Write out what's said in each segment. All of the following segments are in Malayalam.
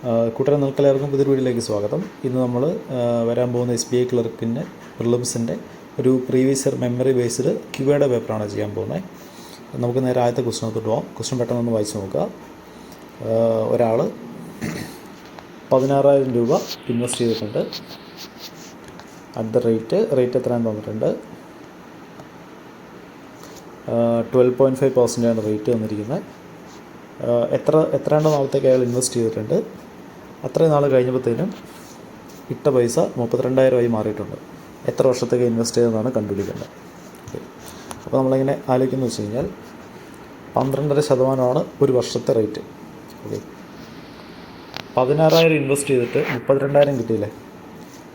കൂട്ടരെ നിൽക്കലേർക്കും പുതിയൊരു വീഡിയോയിലേക്ക് സ്വാഗതം. ഇന്ന് നമ്മൾ വരാൻ പോകുന്ന SBI ക്ലർക്കിൻ്റെ പ്രിലിംസിൻ്റെ ഒരു പ്രീവിയസ് ഇയർ മെമ്മറി ബേസ്ഡ് ക്യൂയുടെ പേപ്പറാണ് ചെയ്യാൻ പോകുന്നത്. നമുക്ക് നേരെ ആദ്യത്തെ ക്വസ്റ്റ്യനകത്തോട്ട് പോകാം. ക്വസ്റ്റ്യൻ പെട്ടെന്ന് വായിച്ച് നോക്കുക. ഒരാൾ 16,000 രൂപ ഇൻവെസ്റ്റ് ചെയ്തിട്ടുണ്ട്. അറ്റ് ദ റേറ്റ് എത്രയാണെന്ന് തന്നിട്ടുണ്ട്. 12.5% റേറ്റ് തന്നിരിക്കുന്നത്. എത്രയാണ്ട് നാളത്തേക്ക് അയാൾ ഇൻവെസ്റ്റ് ചെയ്തിട്ടുണ്ട്. അത്രയും നാൾ കഴിഞ്ഞപ്പോഴത്തേനും ഇട്ട പൈസ 32,000 മാറിയിട്ടുണ്ട്. എത്ര വർഷത്തേക്ക് ഇൻവെസ്റ്റ് ചെയ്തതെന്നാണ് കണ്ടുപിടിക്കേണ്ടത്. അപ്പോൾ നമ്മളിങ്ങനെ ആലോചിക്കുന്നത് വെച്ച് കഴിഞ്ഞാൽ 12.5% ഒരു വർഷത്തെ റേറ്റ്. ഓക്കെ, 16,000 ഇൻവെസ്റ്റ് ചെയ്തിട്ട് 32,000 കിട്ടിയില്ലേ?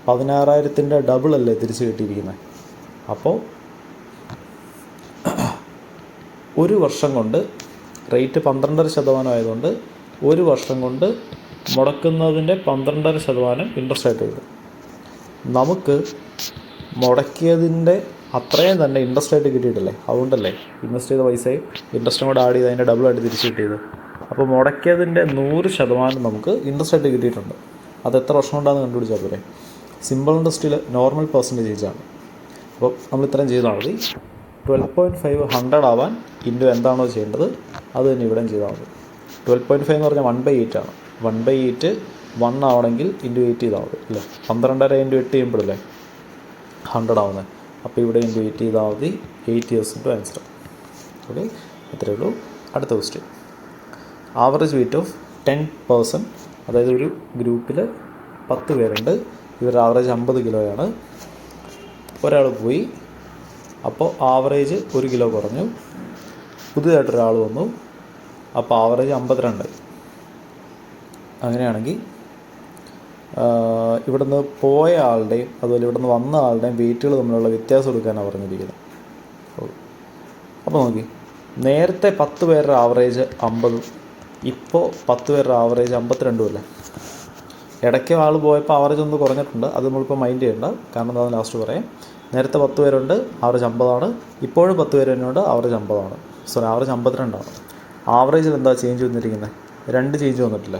16,000-ൻ്റെ ഡബിളല്ലേ തിരിച്ച് കിട്ടിയിരിക്കുന്നത്. അപ്പോൾ ഒരു വർഷം കൊണ്ട് റേറ്റ് 12.5% ആയതുകൊണ്ട് ഒരു വർഷം കൊണ്ട് മുടക്കുന്നതിൻ്റെ 12.5% ഇൻട്രസ്റ്റ് ആയിട്ട് കിട്ടും. നമുക്ക് മുടക്കിയതിൻ്റെ അത്രയും തന്നെ ഇൻട്രസ്റ്റ് ആയിട്ട് കിട്ടിയിട്ടില്ലേ? അതുകൊണ്ടല്ലേ ഇൻവെസ്റ്റ് ചെയ്ത പൈസയും ഇൻട്രസ്റ്റും കൂടെ ആഡ് ചെയ്ത് അതിൻ്റെ ഡബിളായിട്ട് തിരിച്ച് കിട്ടിയത്. അപ്പോൾ മുടക്കിയതിൻ്റെ 100% നമുക്ക് ഇൻട്രസ്റ്റ് ആയിട്ട് കിട്ടിയിട്ടുണ്ട്. അത് എത്ര വർഷം കൊണ്ടാണെന്ന് കണ്ടുപിടിച്ചാൽ പോരെ. സിമ്പിൾ ഇൻട്രസ്റ്റിൽ നോർമൽ പെർസെൻറ്റേജാണ്. അപ്പോൾ നമ്മൾ ഇത്രയും ചെയ്താൽ മതി. 12.5 100 ആവാൻ ഇൻറ്റു എന്താണോ ചെയ്യേണ്ടത് അത് തന്നെ ഇവിടെയും ചെയ്താൽ മതി. 12.5 എന്ന് പറഞ്ഞാൽ 1/8 ആണ്. 1/8 1 ആവണമെങ്കിൽ ഇൻറ്റു 8 ചെയ്താൽ മതി അല്ലേ? 12.5 ഇൻറ്റു 8 ചെയ്യുമ്പോഴല്ലേ 100 ആവുന്നത്. അപ്പോൾ ഇവിടെ ഇൻറ്റു 8 ചെയ്താൽ മതി. 8 years ഇൻറ്റു ആൻസർ. ഓക്കെ, അത്രയേ ഉള്ളൂ. അടുത്ത ക്വസ്റ്റ്യൻ. Average weight of 10%. അതായത് ഒരു ഗ്രൂപ്പിൽ 10 പേരുണ്ട്. ഇവരുടെ ആവറേജ് 50 കിലോയാണ്. ഒരാൾ പോയി, അപ്പോൾ ആവറേജ് 1 കിലോ കുറഞ്ഞു. പുതിയതായിട്ടൊരാൾ വന്നു, അപ്പോൾ ആവറേജ് 52. അങ്ങനെയാണെങ്കിൽ ഇവിടുന്ന് പോയ ആളുടെയും അതുപോലെ ഇവിടുന്ന് വന്ന ആളുടെയും വെയിറ്റുകൾ തമ്മിലുള്ള വ്യത്യാസം എടുക്കാനാണ് പറഞ്ഞിരിക്കുന്നത്. അപ്പോൾ നോക്കി, നേരത്തെ 10 പേരുടെ ആവറേജ് 50, ഇപ്പോൾ 10 പേരുടെ ആവറേജ് 52 അല്ലേ? ഇടയ്ക്ക് ആൾ പോയപ്പോൾ ആവറേജ് ഒന്ന് കുറഞ്ഞിട്ടുണ്ട്. അത് നമ്മളിപ്പോൾ മൈൻഡ് ചെയ്യേണ്ട, കാരണം എന്താണെന്ന് ലാസ്റ്റ് പറയാം. നേരത്തെ 10 പേരുണ്ട്, ആവറേജ് 50 ഇപ്പോഴും 10 പേര് തന്നെയുണ്ട്, ആവറേജ് 50 സോറി ആവറേജ് 52. ആവറേജിൽ എന്താ ചേഞ്ച് വന്നിരിക്കുന്നത്? 2 ചേഞ്ച് വന്നിട്ടില്ല.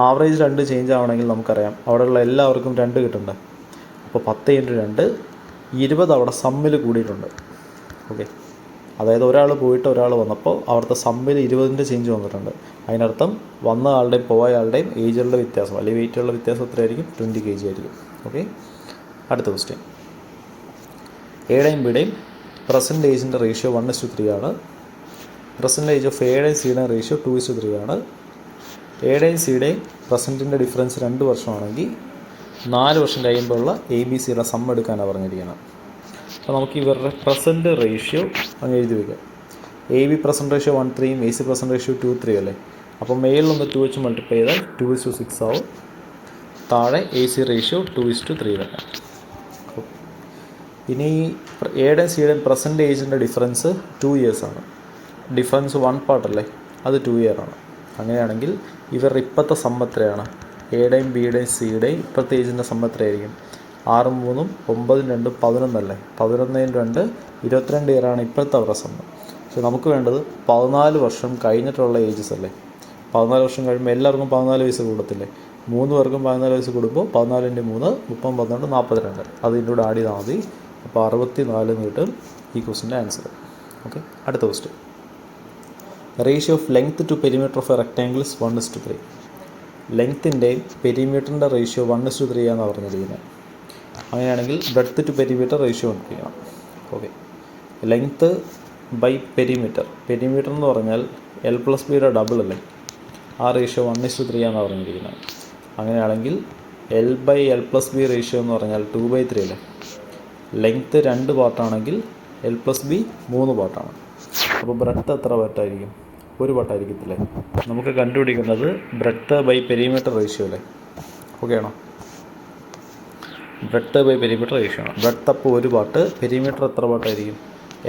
ആവറേജ് 2 ചേഞ്ച് ആവണമെങ്കിൽ നമുക്കറിയാം അവിടെയുള്ള എല്ലാവർക്കും 2 കിട്ടണ്ടേ. അപ്പോൾ 10 × 2 20 അവിടെ സമ്മിൽ കൂടിയിട്ടുണ്ട്. ഓക്കെ, അതായത് ഒരാൾ പോയിട്ട് ഒരാൾ വന്നപ്പോൾ അവിടുത്തെ സമ്മിൽ 20ൻ്റെ ചേഞ്ച് വന്നിട്ടുണ്ട്. അതിനർത്ഥം വന്ന ആളുടെയും പോയ ആളുടെയും ഏജുകളുടെ വ്യത്യാസം അല്ലെങ്കിൽ വെയിറ്റുകളുടെ വ്യത്യാസം എത്രയായിരിക്കും? 20 kg ആയിരിക്കും. ഓക്കെ, അടുത്ത ക്വസ്റ്റ്യൻ. എയുടെയും ബിയുടെയും പ്രസൻറ്റ് ഏജിൻ്റെ റേഷ്യോ 1:3 ആണ്. പ്രസൻറ്റ് ഏജ് ഓഫ് എയുടെയും സിയുടെയും റേഷ്യോ 2:3 ആണ്. എയുടെയും സിയുടെയും പ്രസൻറ്റിൻ്റെ ഡിഫറൻസ് 2 വർഷമാണെങ്കിൽ 4 വർഷം കഴിയുമ്പോഴുള്ള ABCയുടെ സം എടുക്കാനാണ് പറഞ്ഞിരിക്കുന്നത്. അപ്പോൾ നമുക്ക് ഇവരുടെ പ്രസൻറ്റ് റേഷ്യോ അങ്ങ് എഴുതി വയ്ക്കാം. AB present ratio 1:3, AC present ratio 2:3 അല്ലേ? അപ്പോൾ മെയിലിൽ ഒന്ന് 2 വെച്ച് മൾട്ടിപ്ലൈ ചെയ്താൽ 2:6 ആവും. താഴെ AC റേഷ്യോ 2:3 തന്നെ. ഇനി എയുടെയും സിയുടെയും പ്രസൻറ്റ് ഏജിൻ്റെ ഡിഫറൻസ് 2 years ആണ്. ഡിഫറൻസ് 1 part അല്ലേ? അത് 2 year ആണ്. അങ്ങനെയാണെങ്കിൽ ഇവരുടെ ഇപ്പോഴത്തെ സം എത്രയാണ്? എയുടെയും ബിയുടെയും സിയുടെയും ഇപ്പോഴത്തെ ഏജിൻ്റെ സം എത്രയായിരിക്കും? 6 × 3 9 × 2 11 അല്ലേ? 11 × 2 22 year ആണ് ഇപ്പോഴത്തെ അവരുടെ സം. പക്ഷേ നമുക്ക് വേണ്ടത് 14 വർഷം കഴിഞ്ഞിട്ടുള്ള ഏജസ് അല്ലേ? 14 വർഷം കഴിയുമ്പോൾ എല്ലാവർക്കും 14 വയസ്സ് കൂടത്തില്ലേ? 3 പേർക്കും 14 വയസ്സ് കൂടുമ്പോൾ 14 × 3 30 12 42. അത് ഇതിൻ്റെ കൂടെ ആഡ് ചെയ്താൽ മതി. അപ്പോൾ 64 എന്ന് കിട്ടും ഈ ക്വസ്റ്റിൻ്റെ ആൻസർ. ഓക്കെ, അടുത്ത question. Ratio of length to perimeter of a rectangle is 1:3. ലെങ്ത്തിൻ്റെയും പെരിമീറ്ററിൻ്റെ റേഷ്യോ 1:3 ആണെന്ന് പറഞ്ഞിരിക്കുന്നത്. അങ്ങനെയാണെങ്കിൽ ബ്രെഡ്ത്ത് ടു പെരിമീറ്റർ റേഷ്യോ കണ്ടുപിടിക്കണം. Okay, length by perimeter. Perimeter എന്ന് പറഞ്ഞാൽ L+Bയുടെ ഡബിൾ അല്ലേ? ആ റേഷ്യോ 1:3 ആണെന്ന് പറഞ്ഞിരിക്കുന്നത്. അങ്ങനെയാണെങ്കിൽ L/L+B റേഷ്യോ എന്ന് പറഞ്ഞാൽ 2/3 അല്ലേ? ലെങ്ത്ത് 2 പാർട്ടാണെങ്കിൽ L+B 3 പാർട്ടാണ്. അപ്പോൾ ബ്രെഡ്ത്ത് എത്ര പാർട്ടായിരിക്കും? 1 പാർട്ടായിരിക്കത്തില്ലേ? നമുക്ക് കണ്ടുപിടിക്കുന്നത് ബ്രെഡ്ത്ത് ബൈ പെരിമീറ്റർ റേഷ്യോ അല്ലേ? ഓക്കെ ആണോ? ബ്രെഡ്ത്ത് ബൈ പെരിമീറ്റർ റേഷ്യോ ആണ്. ബ്രെഡ്ത്ത് അപ്പോൾ 1 പാർട്ട്, പെരിമീറ്റർ എത്ര പാർട്ടായിരിക്കും?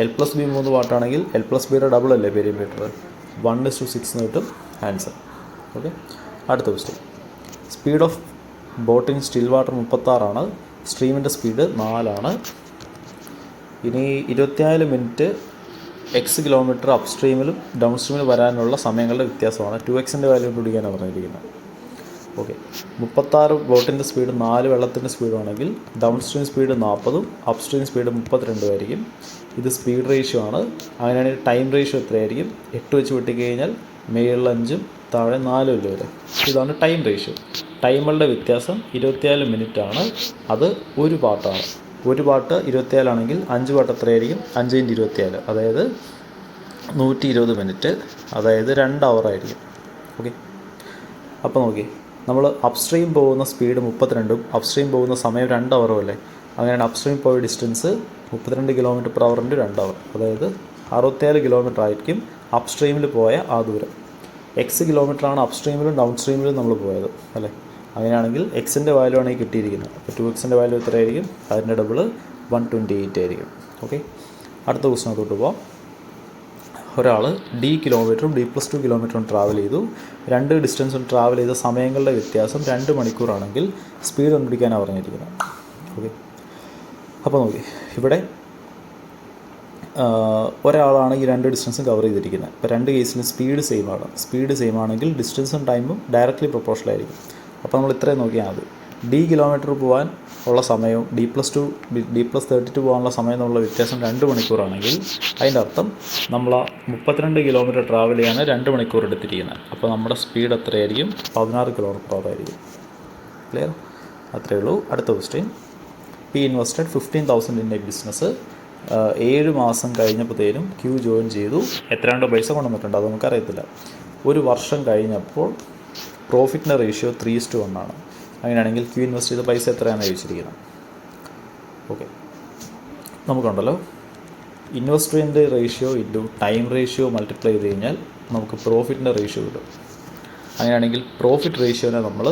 L+B 3 പാർട്ടാണെങ്കിൽ L+Bയുടെ ഡബിൾ അല്ലേ പെരിമീറ്റർ? 1:6 എന്ന് കിട്ടും ആൻസർ. ഓക്കെ, അടുത്ത question. Speed of boat in still water 36 ആണ്. സ്ട്രീമിൻ്റെ സ്പീഡ് 4 ആണ്. ഇനി 24 മിനിറ്റ് x കിലോമീറ്റർ അപ്പ് സ്ട്രീമിലും ഡൗൺ സ്ട്രീമിലും വരാനുള്ള സമയങ്ങളുടെ വ്യത്യാസമാണ്. 2x വാല്യൂ കണ്ടുപിടിക്കാനാണ് പറഞ്ഞിരിക്കുന്നത്. ഓക്കെ, 36 ബോട്ടിൻ്റെ സ്പീഡ് 4 വെള്ളത്തിൻ്റെ സ്പീഡാണെങ്കിൽ ഡൗൺ സ്ട്രീം സ്പീഡ് 40ഉം അപ്പ് സ്ട്രീം സ്പീഡ് 32 ആയിരിക്കും. ഇത് സ്പീഡ് റേഷ്യോ ആണ്. അങ്ങനെയാണെങ്കിൽ ടൈം റേഷ്യോ എത്രയായിരിക്കും? 8 വെച്ച് വെട്ടിക്കഴിഞ്ഞാൽ മേളിൽ 5ഉം താഴെ 4 വരെ. ഇതാണ് ടൈം റേഷ്യോ. ടൈമുകളുടെ വ്യത്യാസം 24 മിനിറ്റ് ആണ്. അത് ഒരു പാട്ടാണ്. ഒരു പാട്ട് 24 ആണെങ്കിൽ 5 പാട്ട് എത്രയായിരിക്കും? 5 × 24, അതായത് 120 മിനിറ്റ്, അതായത് 2 ഹവറായിരിക്കും. ഓക്കെ, അപ്പോൾ നോക്കി, നമ്മൾ അപ്സ്ട്രീം പോകുന്ന സ്പീഡ് 32ഉം അപ്സ്ട്രീം പോകുന്ന സമയം 2 ഹവറും അല്ലേ? അങ്ങനെയാണ് അപ്സ്ട്രീം പോയ ഡിസ്റ്റൻസ് 32 km/h × 2 ഹവർ, അതായത് 67 കിലോമീറ്റർ ആയിരിക്കും അപ്സ്ട്രീമിൽ പോയ ആ ദൂരം. എക്സ് കിലോമീറ്ററാണ് അപ്സ്ട്രീമിലും ഡൗൺ സ്ട്രീമിലും നമ്മൾ പോയത് അല്ലേ? അങ്ങനെയാണെങ്കിൽ എക്സിൻ്റെ വാല്യൂ ആണ് ഈ കിട്ടിയിരിക്കുന്നത്. അപ്പോൾ 2x വാല്യൂ എത്രയായിരിക്കും? അതിൻ്റെ ഡബിൾ 128 ആയിരിക്കും. ഓക്കെ, അടുത്ത ക്വസ്റ്റിനകത്തോട്ട് പോകാം. ഒരാൾ d കിലോമീറ്ററും d+2 കിലോമീറ്ററും ട്രാവൽ ചെയ്തു. രണ്ട് ഡിസ്റ്റൻസും ട്രാവൽ ചെയ്ത സമയങ്ങളുടെ വ്യത്യാസം 2 മണിക്കൂറാണെങ്കിൽ സ്പീഡ് കണ്ടുപിടിക്കാനാണ് പറഞ്ഞിരിക്കുന്നത്. ഓക്കെ, അപ്പോൾ നോക്കി, ഇവിടെ ഒരാളാണ് ഈ രണ്ട് ഡിസ്റ്റൻസും കവർ ചെയ്തിരിക്കുന്നത്. ഇപ്പോൾ രണ്ട് കേസിലും സ്പീഡ് സെയിം ആണ്. സ്പീഡ് സെയിം ആണെങ്കിൽ ഡിസ്റ്റൻസും ടൈമും ഡയറക്റ്റ്ലി പ്രൊപ്പോർഷണൽ ആയിരിക്കും. അപ്പോൾ നമ്മൾ ഇത്രയും നോക്കിയാൽ മതി. d കിലോമീറ്റർ പോകാൻ ഉള്ള സമയവും d+32 പോകാനുള്ള സമയം തമ്മിലുള്ള വ്യത്യാസം 2 മണിക്കൂറാണെങ്കിൽ അതിൻ്റെ അർത്ഥം നമ്മൾ 32 കിലോമീറ്റർ ട്രാവൽ ചെയ്യാൻ 2 മണിക്കൂർ എടുത്തിരിക്കുന്നത്. അപ്പോൾ നമ്മുടെ സ്പീഡ് എത്രയായിരിക്കും? 16 km/h ആയിരിക്കും. ക്ലിയർ? അത്രയേ ഉള്ളൂ. അടുത്ത question. P invested 15,000 in A business. 7 മാസം കഴിഞ്ഞപ്പോഴത്തേനും Q ജോയിൻ ചെയ്തു. എത്രയാണ്ട് പൈസ കൊണ്ടുവന്നിട്ടുണ്ട് അത് നമുക്കറിയത്തില്ല. ഒരു വർഷം കഴിഞ്ഞപ്പോൾ പ്രോഫിറ്റിൻ്റെ റേഷ്യോ 3:1 ആണ്. അങ്ങനെയാണെങ്കിൽ Q ഇൻവെസ്റ്റ് ചെയ്ത പൈസ എത്രയാണെന്ന് ചോദിച്ചിരിക്കുന്നത്. ഓക്കെ, നമുക്കുണ്ടല്ലോ investment ratio into time ratio multiply ചെയ്ത് കഴിഞ്ഞാൽ നമുക്ക് പ്രോഫിറ്റിൻ്റെ റേഷ്യോ കിട്ടും. അങ്ങനെയാണെങ്കിൽ പ്രോഫിറ്റ് റേഷ്യോനെ നമ്മൾ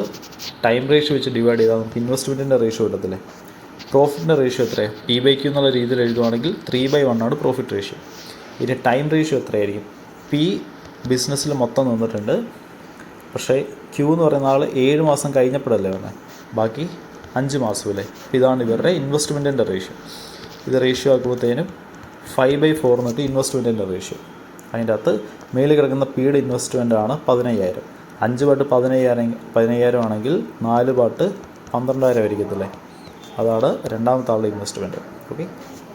ടൈം റേഷ്യോ വെച്ച് ഡിവൈഡ് ചെയ്താൽ നമുക്ക് ഇൻവെസ്റ്റ്മെൻറ്റിൻ്റെ റേഷ്യോ കിട്ടത്തില്ലേ? പ്രോഫിറ്റിൻ്റെ റേഷ്യോ എത്രയാണ്? P/Q എന്നുള്ള രീതിയിൽ എഴുതുവാണെങ്കിൽ 3/1 ആണ് പ്രോഫിറ്റ് റേഷ്യോ. ഇനി ടൈം റേഷ്യോ എത്രയായിരിക്കും? P ബിസിനസ്സിൽ മൊത്തം നിന്നിട്ടുണ്ട്, പക്ഷേ Q എന്ന് പറയുന്ന ആൾ 7 മാസം കഴിഞ്ഞപ്പോഴല്ലേ പറഞ്ഞത്, ബാക്കി 5 മാസമല്ലേ? ഇതാണ് ഇവരുടെ ഇൻവെസ്റ്റ്മെൻറ്റിൻ്റെ റേഷ്യോ. ഇത് റേഷ്യോ ആക്കുമ്പോഴത്തേനും 5/4 എന്നിട്ട് ഇൻവെസ്റ്റ്മെൻറ്റിൻ്റെ റേഷ്യോ. അതിൻ്റെ അകത്ത് മേളിൽ കിടക്കുന്ന പീഡ് ഇൻവെസ്റ്റ്മെൻ്റ് ആണ് 15,000. 5 പാട്ട് 15,000 ആണെങ്കിൽ 4 പാട്ട് 12,000 ആയിരിക്കത്തില്ലേ? അതാണ് രണ്ടാമത്തെ ആളുടെ ഇൻവെസ്റ്റ്മെൻറ്റ്. ഓക്കെ,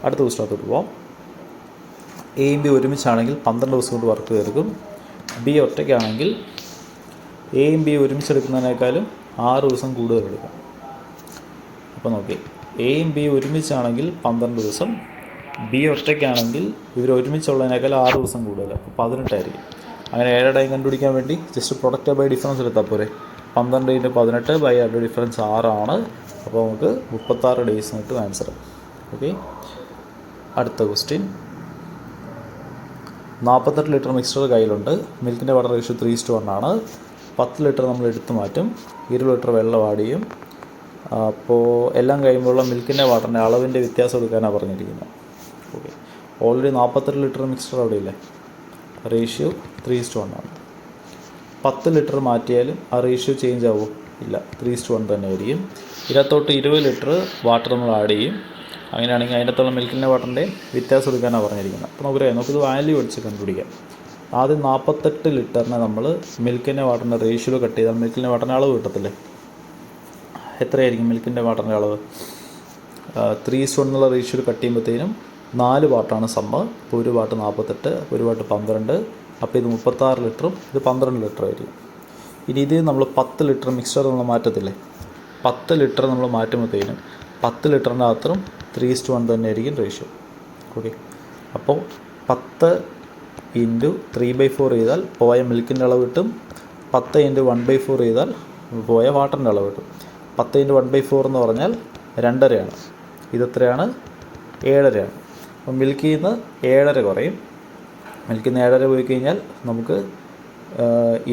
അടുത്ത ദിവസത്തോട്ട് പോവാം. A-B ഒരുമിച്ചാണെങ്കിൽ 12 ദിവസം കൊണ്ട് വർക്ക് തീർക്കും. B ഒറ്റയ്ക്കാണെങ്കിൽ A-B ഒരുമിച്ചെടുക്കുന്നതിനേക്കാളും 6 ദിവസം കൂടുതൽ എടുക്കും. അപ്പോൾ നോക്കി, A-B ഒരുമിച്ചാണെങ്കിൽ 12 ദിവസം, B ഒറ്റയ്ക്കാണെങ്കിൽ ഇവർ ഒരുമിച്ചുള്ളതിനേക്കാൾ 6 ദിവസം കൂടുതൽ, അപ്പോൾ 18 ആയിരിക്കും. അങ്ങനെ 7 ടൈം കണ്ടുപിടിക്കാൻ വേണ്ടി ജസ്റ്റ് പ്രൊഡക്റ്റ് ബൈ ഡിഫറൻസ് എടുത്താൽ പോരെ. 12 × 18 ബൈ അവരുടെ ഡിഫറൻസ് 6 ആണ്. അപ്പോൾ നമുക്ക് 36 ഡേയ്സ് കിട്ടും ആൻസർ. ഓക്കെ, അടുത്ത ക്വസ്റ്റ്യൻ. 48 ലിറ്റർ മിക്സ്ചർ കയ്യിലുണ്ട്. മിൽക്കിൻ്റെ വാട്ടർ റേഷ്യോ 3:1 ആണ്. 10 ലിറ്റർ നമ്മൾ എടുത്തു മാറ്റും. 20 ലിറ്റർ വെള്ളം ആഡ് ചെയ്യും. അപ്പോൾ എല്ലാം കഴിയുമ്പോഴുള്ള മിൽക്കിൻ്റെ വാട്ടറിൻ്റെ അളവിൻ്റെ വ്യത്യാസം എടുക്കാനാണ് പറഞ്ഞിരിക്കുന്നത്. ഓക്കെ, ഓൾറെഡി 48 ലിറ്റർ മിക്സ്ചർ അവിടെ ഇല്ലേ? റേഷ്യോ 3:1 ആണ്. 10 ലിറ്റർ മാറ്റിയാലും ആ റേഷ്യോ ചേഞ്ച് ആവുമോ? ഇല്ല, 3:1 തന്നെ ആയിരിക്കും. ഇതിനകത്തോട്ട് 20 ലിറ്റർ വാട്ടർ നമ്മൾ ആഡ് ചെയ്യും. അങ്ങനെയാണെങ്കിൽ അതിനകത്തുള്ള മിൽക്കിൻ്റെ വാട്ടറിൻ്റെ വ്യത്യാസം എടുക്കാനാണ് പറഞ്ഞിരിക്കുന്നത്. അപ്പോൾ നമുക്കിത് വാല്യൂ അടിച്ച് കണ്ടുപിടിക്കാം. ആദ്യം 48 ലിറ്ററിനെ നമ്മൾ മിൽക്കിൻ്റെ വാട്ടറിൻ്റെ റേഷ്യോയിൽ കട്ട് ചെയ്താൽ മിൽക്കിൻ്റെ വാട്ടറിൻ്റെ അളവ് കിട്ടത്തില്ലേ? എത്രയായിരിക്കും മിൽക്കിൻ്റെ വാട്ടറിൻ്റെ അളവ്? 3:1 എന്നുള്ള റേഷ്യോയിൽ കട്ട് ചെയ്യുമ്പോഴത്തേനും 4 പാർട്ടാണ് സമ്മ്. ഇപ്പോൾ ഒരു പാട്ട് 48, ഒരു പാട്ട് 12. അപ്പോൾ ഇത് 36 ലിറ്ററും ഇത് 12 ലിറ്റർ ആയിരിക്കും. ഇനി ഇത് നമ്മൾ 10 ലിറ്റർ മിക്സ്ചർ നമ്മൾ മാറ്റത്തില്ലേ? 10 ലിറ്റർ നമ്മൾ മാറ്റുമ്പോഴത്തേനും 10 ലിറ്ററിൻ്റെ അകത്തും 3:1 തന്നെ ആയിരിക്കും റേഷ്യോ. ഓക്കെ, അപ്പോൾ 10 × 3/4 ചെയ്താൽ പോയ മിൽക്കിൻ്റെ അളവ് കിട്ടും. 10 × 1/4 ചെയ്താൽ പോയ വാട്ടറിൻ്റെ അളവ് കിട്ടും. 10 × 1/4 എന്ന് പറഞ്ഞാൽ 2.5 ഇതെത്രയാണ്? 7.5. അപ്പം മിൽക്കിൽ നിന്ന് 7.5 കുറയും. മിൽക്കിൽ നിന്ന് 7.5 പോയി കഴിഞ്ഞാൽ നമുക്ക്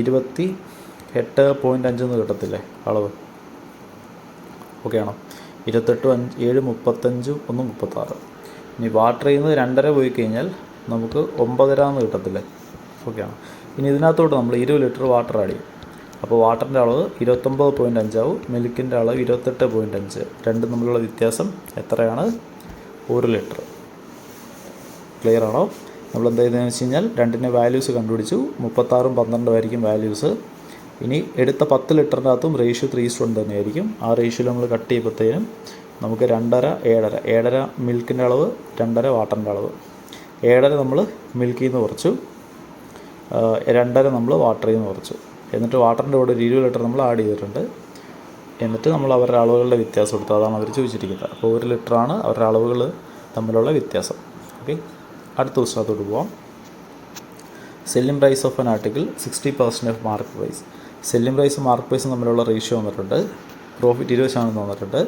28.5 എന്ന് കിട്ടത്തില്ലേ അളവ്? ഓക്കെ ആണോ? 28, 7, 35, 1, 36. ഇനി വാട്ടറിൽ നിന്ന് 2.5 പോയി കഴിഞ്ഞാൽ നമുക്ക് 9.5 എന്ന് കിട്ടത്തില്ലേ? ഓക്കെ ആണോ? ഇനി ഇതിനകത്തോട്ട് നമ്മൾ 20 ലിറ്റർ വാട്ടർ ആഡ് ചെയ്യും. അപ്പോൾ വാട്ടറിൻ്റെ അളവ് 29.5 ആവും. മിൽക്കിൻ്റെ അളവ് 28.5. രണ്ടും തമ്മിലുള്ള വ്യത്യാസം എത്രയാണ്? 1 ലിറ്റർ. ക്ലിയർ ആണോ? നമ്മൾ എന്താ ചെയ്തതെന്ന് വെച്ച് കഴിഞ്ഞാൽ രണ്ടിൻ്റെ വാല്യൂസ് കണ്ടുപിടിച്ചു. 36ഉം 12ഉം ആയിരിക്കും വാല്യൂസ്. ഇനി എടുത്ത 10 ലിറ്ററിൻ്റെ അകത്തും റേഷ്യോ 3:1 തന്നെയായിരിക്കും. ആ റേഷ്യോയിൽ നമ്മൾ കട്ട് ചെയ്യുമ്പോഴത്തേനും നമുക്ക് 2.5 മിൽക്കിൻ്റെ അളവ്, 2.5 വാട്ടറിൻ്റെ അളവ്. 7.5 നമ്മൾ മിൽക്കിൽ നിന്ന് കുറച്ചു, 2.5 നമ്മൾ വാട്ടറിൽ നിന്ന് കുറച്ചു. എന്നിട്ട് വാട്ടറിൻ്റെ കൂടെ ഒരു 20 ലിറ്റർ നമ്മൾ ആഡ് ചെയ്തിട്ടുണ്ട്. എന്നിട്ട് നമ്മൾ അവരുടെ അളവുകളുടെ വ്യത്യാസം എടുത്തു. അതാണ് അവർ ചോദിച്ചിരിക്കുന്നത്. അപ്പോൾ 1 ലിറ്ററാണ് അവരുടെ അളവുകൾ തമ്മിലുള്ള വ്യത്യാസം. ഓക്കെ, അടുത്ത ദിവസത്തോട്ട് പോവാം. Selling price of an article 60% of mark price. Selling പ്രൈസും മാർക്ക് പ്രൈസും തമ്മിലുള്ള റേഷ്യോ വന്നിട്ടുണ്ട്. പ്രോഫിറ്റ് 20% വന്നിട്ടുണ്ട്.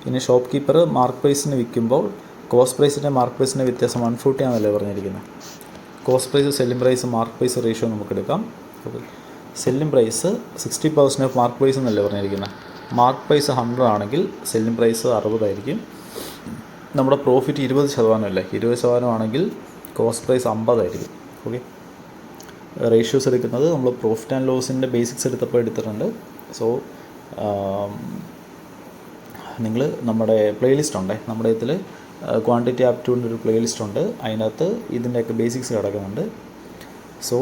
ഇനി ഷോപ്പ് കീപ്പർ മാർക്ക് പ്രൈസിന് വിൽക്കുമ്പോൾ കോസ്റ്റ് പ്രൈസിൻ്റെ മാർക്ക് പ്രൈസിൻ്റെ വ്യത്യാസം 140 ആണല്ലേ പറഞ്ഞിരിക്കുന്നത്. Cost price, selling price, mark price ratio നമുക്ക് എടുക്കാം. Selling price 60% of mark price എന്നല്ലേ പറഞ്ഞിരിക്കുന്നത്. മാർക്ക് പ്രൈസ് 100 ആണെങ്കിൽ സെല്ലിംഗ് പ്രൈസ് 60 ആയിരിക്കും. നമ്മുടെ പ്രോഫിറ്റ് 20% അല്ലേ, 20% ആണെങ്കിൽ കോസ്റ്റ് പ്രൈസ് 50 ആയിരിക്കും. ഓക്കെ, റേഷ്യോസ് എടുക്കുന്നത് നമ്മൾ പ്രോഫിറ്റ് ആൻഡ് ലോസിൻ്റെ ബേസിക്സ് എടുത്തപ്പോൾ എടുത്തിട്ടുണ്ട്. സോ നിങ്ങൾ നമ്മുടെ പ്ലേലിസ്റ്റ് ഉണ്ട്, നമ്മുടെ ഇതിൽ ക്വാണ്ടിറ്റി ആപ്റ്റ്യൂഡിൻ്റെ ഒരു പ്ലേലിസ്റ്റ് ഉണ്ട്. അതിനകത്ത് ഇതിൻ്റെയൊക്കെ ബേസിക്സ് കിടക്കുന്നുണ്ട്. സോ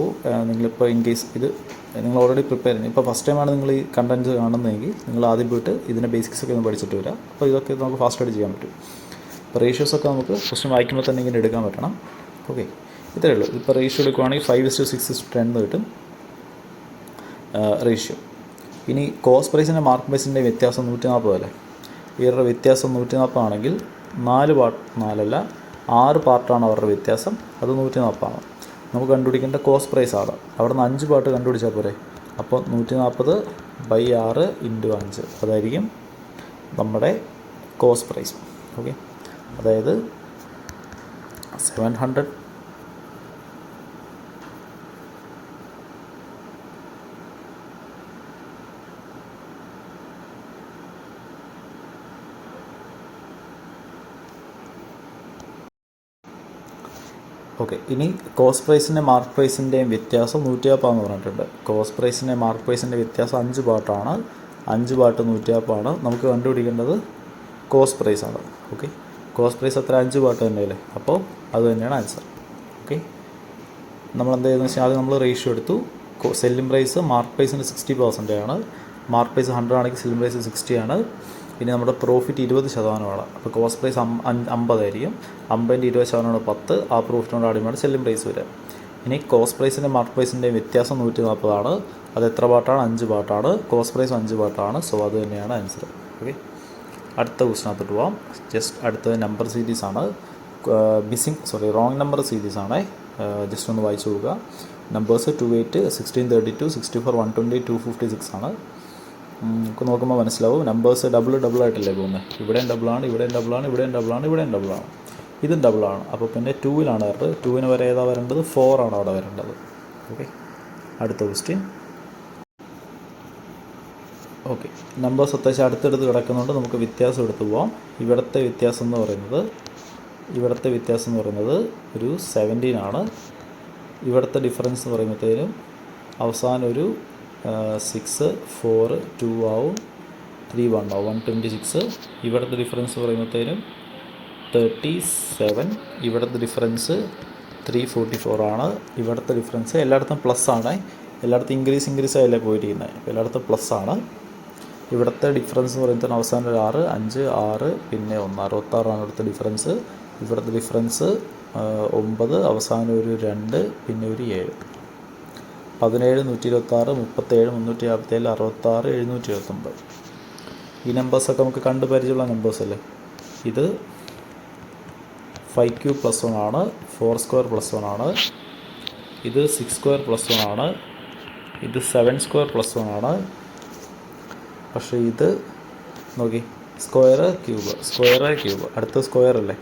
നിങ്ങളിപ്പോൾ ഇൻ കേസ് ഇത് നിങ്ങൾ ഓൾറെഡി പ്രിപ്പയർ ചെയ്യുന്നത്, ഇപ്പോൾ ഫസ്റ്റ് ടൈമാണ് നിങ്ങൾ ഈ കണ്ടൻറ്റ് കാണുന്നതെങ്കിൽ നിങ്ങൾ ആദ്യം പോയിട്ട് ഇതിൻ്റെ ബേസിക്സൊക്കെ ഒന്ന് പഠിച്ചിട്ട് വരിക. അപ്പോൾ ഇതൊക്കെ നമുക്ക് ഫാസ്റ്റായിട്ട് ചെയ്യാൻ പറ്റും. അപ്പോൾ റേഷ്യോസൊക്കെ നമുക്ക് ക്വസ്റ്റ്യൻ വായിക്കുമ്പോൾ തന്നെ ഇങ്ങനെ എടുക്കാൻ പറ്റണം. ഓക്കെ, ഇത്രയേ ഉള്ളൂ. ഇപ്പോൾ റേഷ്യോ എടുക്കുകയാണെങ്കിൽ 5:6:10 എന്ന് കിട്ടും റേഷ്യോ. ഇനി കോസ്റ്റ് പ്രൈസിൻ്റെ മാർക്ക് പ്രൈസിൻ്റെ വ്യത്യാസം 140 അല്ലേ. ഇവരുടെ വ്യത്യാസം 140 ആണെങ്കിൽ 6 പാർട്ടാണ് അവരുടെ വ്യത്യാസം. അത് 140 ആണ്. നമുക്ക് കണ്ടുപിടിക്കേണ്ട കോസ്റ്റ് പ്രൈസ് ആണ്. അവിടെ നിന്ന് 5 പാർട്ട് കണ്ടുപിടിച്ചാൽ പോരെ. അപ്പോൾ 140/6 × 5 അതായിരിക്കും നമ്മുടെ കോസ്റ്റ് പ്രൈസ്. ഓക്കെ, അതായത് 700. ഓക്കെ, ഇനി കോസ്റ്റ് പ്രൈസിൻ്റെ മാർക്ക് പ്രൈസിൻ്റെയും വ്യത്യാസം 140 എന്ന് പറഞ്ഞിട്ടുണ്ട്. കോസ്റ്റ് പ്രൈസിൻ്റെ മാർക്ക് പ്രൈസിൻ്റെ വ്യത്യാസം 5 പാർട്ടാണ്. 5 പാർട്ട് 140 നമുക്ക് കണ്ടുപിടിക്കേണ്ടത് കോസ്റ്റ് പ്രൈസാണ്. ഓക്കെ, കോസ്റ്റ് പ്രൈസ് അത്ര 5 പാർട്ട് തന്നെയല്ലേ. അപ്പോൾ അത് തന്നെയാണ് ആൻസർ. ഓക്കെ, നമ്മളെന്ത് ചെയ്യുന്നത് വെച്ചാൽ ആദ്യം നമ്മൾ റേഷ്യോ എടുത്തു. സെല്ലിംഗ് പ്രൈസ് മാർക്ക് പ്രൈസിൻ്റെ 60% ആണ്. മാർക്ക് പ്രൈസ് 100 ആണെങ്കിൽ സെല്ലിംഗ് പ്രൈസ് 60 ആണ്. ഇനി നമ്മുടെ പ്രോഫിറ്റ് 20%. അപ്പോൾ കോസ്റ്റ് പ്രൈസ് 50 ആയിരിക്കും. 50ൻ്റെ 20% 10. ആ പ്രോഫിറ്റിനോട് ആദ്യമാണ് സെല്ലിംഗ് പ്രൈസ് വരിക. ഇനി കോസ്റ്റ് പ്രൈസിൻ്റെ മാർക്ക് പ്രൈസിൻ്റെ വ്യത്യാസം 140 ആണ്. അത് എത്ര പാർട്ടാണ്? 5 പാർട്ടാണ്. കോസ്റ്റ് പ്രൈസ് 5 പാർട്ടാണ്. സോ അത് തന്നെയാണ് ആൻസർ. ഓക്കെ, അടുത്ത ക്വസ്റ്റിനകത്തോട്ട് പോവാം. ജസ്റ്റ് അടുത്ത നമ്പർ സീരീസ് ആണ്. റോങ് നമ്പർ സീരീസ് ആണ്. ജസ്റ്റ് ഒന്ന് വായിച്ചു കൊടുക്കുക. നമ്പേഴ്സ് 28, 16, 32, 64, 120, 256 ആണ്. നമുക്ക് നോക്കുമ്പോൾ മനസ്സിലാവും നമ്പേഴ്സ് ഡബിൾ ആയിട്ടല്ലേ പോകുന്നത്. ഇവിടെയും ഡബിളാണ്, ഇവിടെയും ഡബിളാണ്, ഇവിടെയും ഡബിളാണ്, ഇവിടെയും ഡബിളാണ്, ഇതും ഡബിളാണ്. അപ്പോൾ പിന്നെ 2-ലാണ് എറർ. 2-ന് വരെ ഏതാ വരേണ്ടത്? 4 ആണ് അവിടെ വരേണ്ടത്. ഓക്കെ, അടുത്ത ക്വസ്റ്റ്യൻ. ഓക്കെ, നമ്പേഴ്സ് അത്യാവശ്യം അടുത്തടുത്ത് കിടക്കുന്നുണ്ട്. നമുക്ക് വ്യത്യാസം എടുത്ത് പോവാം. ഇവിടുത്തെ വ്യത്യാസം എന്ന് പറയുന്നത് ഒരു 17 ആണ്. ഇവിടുത്തെ ഡിഫറൻസ് എന്ന് പറയുമ്പോഴത്തേനും അവസാനം ഒരു 6, 4, 2 ആവും, 3, 1 ആവും, 126. ഇവിടുത്തെ ഡിഫറൻസ് പറയുമ്പോഴത്തേനും 37. ഇവിടുത്തെ ഡിഫറൻസ് 344 ആണ്. ഇവിടുത്തെ ഡിഫറൻസ് എല്ലായിടത്തും പ്ലസ് ആണ്. എല്ലായിടത്തും ഇൻക്രീസ് ആയല്ലേ പോയിരിക്കുന്നത്. എല്ലായിടത്തും പ്ലസ് ആണ്. ഇവിടുത്തെ ഡിഫറൻസ് എന്ന് പറയുമ്പോൾ അവസാനം ഒരു 6, 5, 6 പിന്നെ 1, 66 ആണ് ഇവിടുത്തെ ഡിഫറൻസ്. ഇവിടുത്തെ ഡിഫറൻസ് 9, അവസാനം ഒരു 2 പിന്നെ ഒരു 7. 17, 126, 37, 357, 66, 729. ഈ നമ്പേഴ്സൊക്കെ നമുക്ക് കണ്ടു പരിചയമുള്ള നമ്പേഴ്സ് അല്ലേ. ഇത് 5³ + 1 ആണ്. 4² + 1 ആണ്. ഇത് 6² + 1 ആണ്. ഇത് 7² + 1 ആണ്. പക്ഷേ ഇത് നോക്കി, സ്ക്വയർ ക്യൂബ് അടുത്ത സ്ക്വയർ അല്ലേ.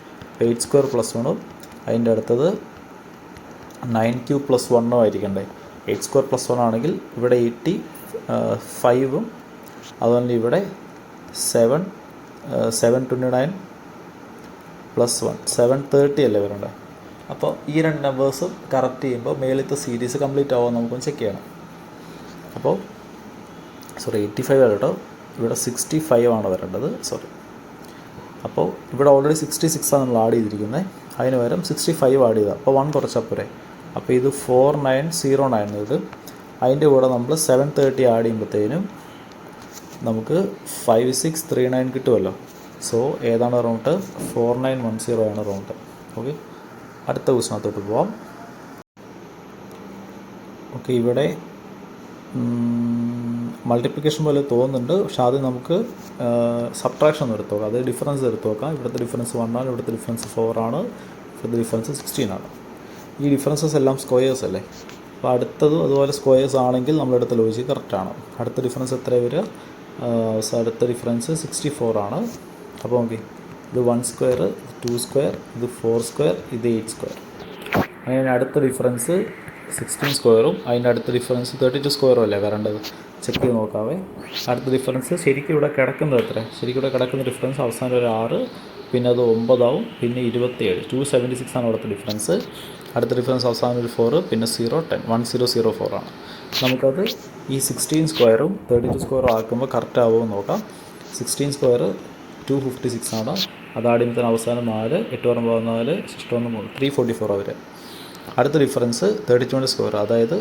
8² + 1 അതിൻ്റെ അടുത്തത് 9³ + 1 ആയിരിക്കണ്ടേ. 8² + 1 ആണെങ്കിൽ ഇവിടെ 85ഉം അതുപോലെ ഇവിടെ 729 + 1 730 അല്ലേ വരണ്ടേ. അപ്പോൾ ഈ രണ്ട് നമ്പേഴ്സും കറക്റ്റ് ചെയ്യുമ്പോൾ മേളത്തെ സീരീസ് കംപ്ലീറ്റ് ആവുമോ നമുക്കൊന്ന് ചെക്ക് ചെയ്യണം. അപ്പോൾ 85 അല്ല കേട്ടോ, ഇവിടെ 65 ആണ് വരേണ്ടത്. അപ്പോൾ ഇവിടെ ഓൾറെഡി 66 ആണ് നമ്മൾ ആഡ് ചെയ്തിരിക്കുന്നത്. അതിന് പകരം 65 ആഡ് ചെയ്താൽ അപ്പോൾ 1 കുറച്ചാൽ പോരെ. അപ്പോൾ ഇത് 4909 ഇത് അതിൻ്റെ കൂടെ നമ്മൾ 730 ആഡ് ചെയ്യുമ്പോഴത്തേനും നമുക്ക് 5639 കിട്ടുമല്ലോ. സോ ഏതാണ് റൗണ്ട്? 4910 ആണ് റൗണ്ട്. ഓക്കെ, അടുത്ത ക്വസ്റ്റിനകത്തോട്ട് പോവാം. ഓക്കെ, ഇവിടെ മൾട്ടിപ്ലിക്കേഷൻ പോലെ തോന്നുന്നുണ്ട്, പക്ഷെ ആദ്യം നമുക്ക് സബ്ട്രാക്ഷൻ ഒന്ന് എടുത്ത് നോക്കാം, അത് ഡിഫറൻസ് എടുത്ത് നോക്കാം. ഇവിടുത്തെ ഡിഫറൻസ് 1 ആണ്, ഇവിടുത്തെ ഡിഫറൻസ് 4 ആണ്, ഇവിടുത്തെ ഡിഫറൻസ് 16 ആണ്. ഈ ഡിഫറൻസസ് എല്ലാം സ്ക്വയേഴ്സ് അല്ലേ? അപ്പോൾ അടുത്തതും അതുപോലെ സ്ക്വയേഴ്സ് ആണെങ്കിൽ നമ്മളെടുത്ത ലോജിക്ക് കറക്റ്റാണ്. അടുത്ത ഡിഫറൻസ് എത്ര വരിക? അടുത്ത ഡിഫറൻസ് 64 ആണ്. അപ്പോൾ നോക്കി, ഇത് 1 സ്ക്വയർ, ഇത് 2 സ്ക്വയർ, ഇത് 4 സ്ക്വയർ, ഇത് 8 സ്ക്വയർ. അങ്ങനെ അടുത്ത ഡിഫറൻസ് 16 സ്ക്വയറും അതിൻ്റെ അടുത്ത ഡിഫറൻസ് 32 സ്ക്വയറും അല്ലേ വരേണ്ടത്? ചെക്ക് ചെയ്ത് നോക്കാവേ. അടുത്ത ഡിഫറൻസ് ശരിക്കും ഇവിടെ കിടക്കുന്നത് എത്ര? ശരിക്കും ഇവിടെ കിടക്കുന്ന ഡിഫറൻസ് അവസാനം ഒരു 6, പിന്നെ അത് 9 ആവും, പിന്നെ 27, 276 ആണ് അവിടുത്തെ ഡിഫറൻസ്. അടുത്ത ഡിഫറൻസ് അവസാനം ഒരു 4, പിന്നെ 0, 10, 1004 ആണ്. നമുക്കത് ഈ 16 സ്ക്വയറും 32 സ്ക്വയറും ആക്കുമ്പോൾ കറക്റ്റ് ആവുമെന്ന് നോക്കാം. 16 സ്ക്വയർ 256 ആണ്, അതാടിയത്തിന് അവസാനം 4, 8 വരുമ്പോൾ 4, 6 1 3, 344 അവർ. അടുത്ത ഡിഫറൻസ് 32 സ്ക്വയർ, അതായത്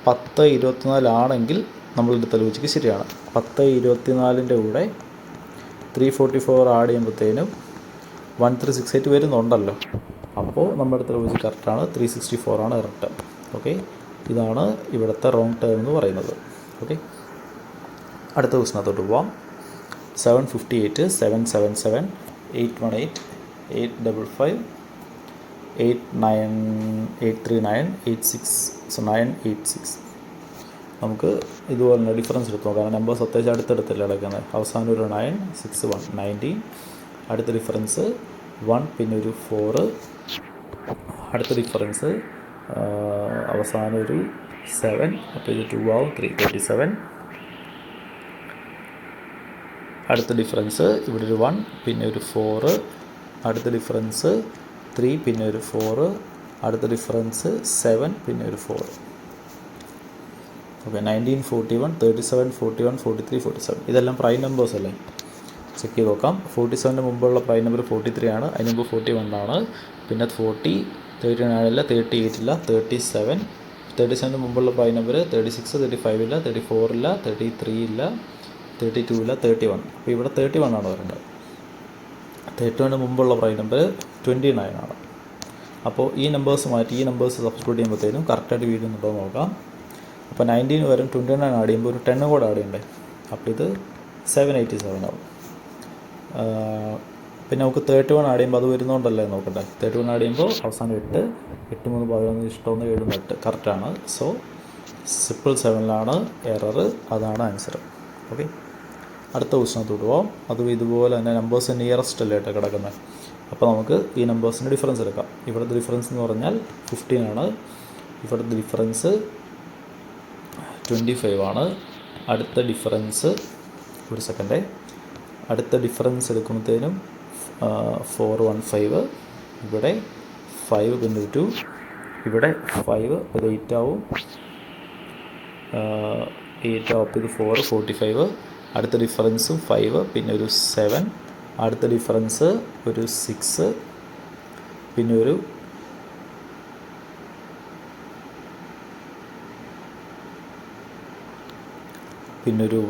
1024 ആണെങ്കിൽ നമ്മളെടുത്ത ലോജിക്ക് ശരിയാണ്. 1024ൻ്റെ കൂടെ 344 ആഡ് ചെയ്യുമ്പോഴത്തേനും 1368 വരുന്നുണ്ടല്ലോ. അപ്പോൾ നമ്മുടെ അടുത്ത ലോജിക്ക് കറക്റ്റാണ്, 364 ആണ് കറക്റ്റ്. ഓക്കെ, ഇതാണ് ഇവിടുത്തെ റോങ് ടേം എന്ന് പറയുന്നത്. ഓക്കെ, അടുത്ത ക്വസ്റ്റിനകത്തോട്ട് പോവാം. 758, 777, 818, 855, 839, 986. നമുക്ക് ഇതുപോലെ ഡിഫറൻസ് എടുത്ത് നോക്കാം. നമ്പേഴ്സ് അത്യാവശ്യം അടുത്തടുത്തല്ലേ കിടക്കുന്നത്. അവസാനം ഒരു 9, 6, 1, 19. അടുത്ത ഡിഫറൻസ് 1, പിന്നെ ഒരു 4. അടുത്ത ഡിഫറൻസ് അവസാനം ഒരു 7, അപ്പോൾ ഇത് 2 ആവും, 337. അടുത്ത ഡിഫറൻസ് ഇവിടെ ഒരു 1, പിന്നെ ഒരു 4. അടുത്ത ഡിഫറൻസ് 3, പിന്നെ ഒരു 4. അടുത്ത ഡിഫറൻസ് 7, പിന്നെ ഒരു 4. ഓക്കെ, 19, 41, 37, 41, 43, 47. ഇതെല്ലാം പ്രൈം നമ്പേഴ്സ് അല്ലേ? ചെക്ക് ചെയ്ത് നോക്കാം. 47ന് മുമ്പുള്ള പ്രൈം നമ്പർ 43 ആണ്, അതിന് മുമ്പ് 41 ആണ്, പിന്നെ 40, 39 ഇല്ല, 38 ഇല്ല, 37. 37ന് മുമ്പുള്ള പ്രൈം നമ്പർ 36, 35 ഇല്ല, 34 ഇല്ല, 33 ഇല്ല, 32 ഇല്ല, 31. അപ്പോൾ ഇവിടെ 31 ആണ് വരേണ്ടത്. 31ന് മുമ്പുള്ള പ്രൈം നമ്പർ 29 ആണ്. അപ്പോൾ ഈ നമ്പേഴ്സ് മാറ്റി ഈ നമ്പേഴ്സ് സബ്സ്റ്റിറ്റ്യൂട്ട് ചെയ്യുമ്പോഴത്തേനും കറക്റ്റായിട്ട് വീഴുന്നുണ്ടോ എന്ന് നോക്കാം. അപ്പോൾ 19 വരും, 29 ആഡ് ചെയ്യുമ്പോൾ ഒരു 10 കൂടെ ആഡ് ചെയ്യണ്ടേ? അപ്പോൾ ഇത് 787 ആവും. പിന്നെ നമുക്ക് 31 ആഡ് ചെയ്യുമ്പോൾ അത് വരുന്നുണ്ടല്ലേ നോക്കട്ടെ. 31 ആഡ് ചെയ്യുമ്പോൾ അവസാനം 8, 8 3 11, ഇഷ്ടമൊന്ന് 7 8 കറക്റ്റാണ്. സോ 777 എറർ, അതാണ് ആൻസർ. ഓക്കെ, അടുത്ത ക്വസ്റ്റിനകത്തോട്ട് പോകാം. അതും ഇതുപോലെ തന്നെ നമ്പേഴ്സ് നിയറസ്റ്റ് അല്ലേ ആയിട്ട് കിടക്കുന്നത്. അപ്പോൾ നമുക്ക് ഈ നമ്പേഴ്സിൻ്റെ ഡിഫറൻസ് എടുക്കാം. ഇവിടുത്തെ ഡിഫറൻസ് എന്ന് പറഞ്ഞാൽ 15 ആണ്, ഇവിടുത്തെ ഡിഫറൻസ് 25 ആണ്. അടുത്ത ഡിഫറൻസ് ഒരു സെക്കൻഡ്, അടുത്ത ഡിഫറൻസ് എടുക്കുമ്പോഴത്തേനും 415, ഇവിടെ 5, പിന്നെ 2, ഇവിടെ 5, ഇത് 8 ആവും, 8 ആവും, ഇത് 4, 45. അടുത്ത ഡിഫറൻസും 5, പിന്നെ ഒരു 7. അടുത്ത ഡിഫറൻസ് ഒരു 6, പിന്നെ ഒരു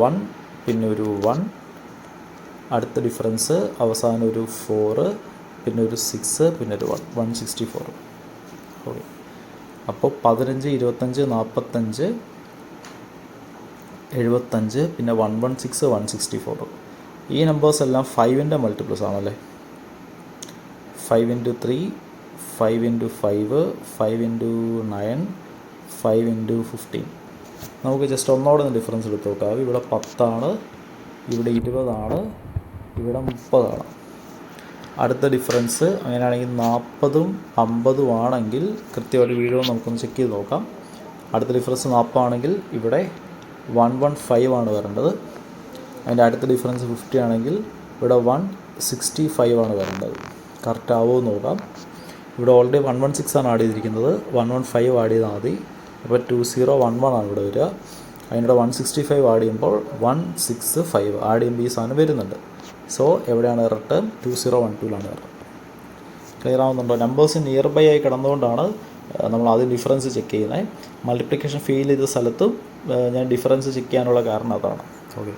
1, പിന്നെ ഒരു 1. അടുത്ത ഡിഫറൻസ് അവസാനം ഒരു 4, പിന്നെ ഒരു 6, പിന്നെ ഒരു 1, 164. ഓക്കെ, അപ്പോൾ 15, 25, 45, 75, പിന്നെ 116, 164. ഈ നമ്പേഴ്സ് എല്ലാം 5ൻ്റെ മൾട്ടിപ്പിൾസ് ആണല്ലേ. 5 × 3, 5 × 5, 5 × 9, 5 × 15. നമുക്ക് ജസ്റ്റ് ഒന്നോടെ ഡിഫറൻസ് എടുത്ത് നോക്കാം. ഇവിടെ 10 ആണ്, ഇവിടെ 20 ആണ്, ഇവിടെ 30 ആണ്. അടുത്ത ഡിഫറൻസ് അങ്ങനെയാണെങ്കിൽ 40ഉം 50ഉം ആണെങ്കിൽ കൃത്യമായിട്ട് വീഴുമോ നമുക്കൊന്ന് ചെക്ക് ചെയ്ത് നോക്കാം. അടുത്ത ഡിഫറൻസ് 40 ആണെങ്കിൽ ഇവിടെ 115 ആണ് വരേണ്ടത്. അതിൻ്റെ അടുത്ത ഡിഫറൻസ് 50 ആണെങ്കിൽ ഇവിടെ 165 ആണ് വരേണ്ടത്. കറക്റ്റ് ആവുമോ എന്ന് നോക്കാം. ഇവിടെ ഓൾറെഡി 116 ആണ് ആഡ് ചെയ്തിരിക്കുന്നത്, 115 ആഡ് ചെയ്താൽ മതി. അപ്പോൾ 2011 ആണ് ഇവിടെ വരിക. അതിനിടെ 165 ആഡ് ചെയ്യുമ്പോൾ 165 ആഡ് ചെയ്യുമ്പോൾ ഈ സാധനം വരുന്നുണ്ട്. സോ എവിടെയാണ് എറർ? 2012ലാണ് എറർ. ക്ലിയർ ആവുന്നുണ്ടോ? നമ്പേഴ്സ് നിയർ ബൈ ആയി കിടന്നുകൊണ്ടാണ് നമ്മൾ ആദ്യം ഡിഫറൻസ് ചെക്ക് ചെയ്യുന്നത്. മൾട്ടിപ്ലിക്കേഷൻ ഫെയിൽ ചെയ്ത സ്ഥലത്തും ഞാൻ ഡിഫറൻസ് ചെക്ക് ചെയ്യാനുള്ള കാരണം അതാണ്. ഓക്കെ,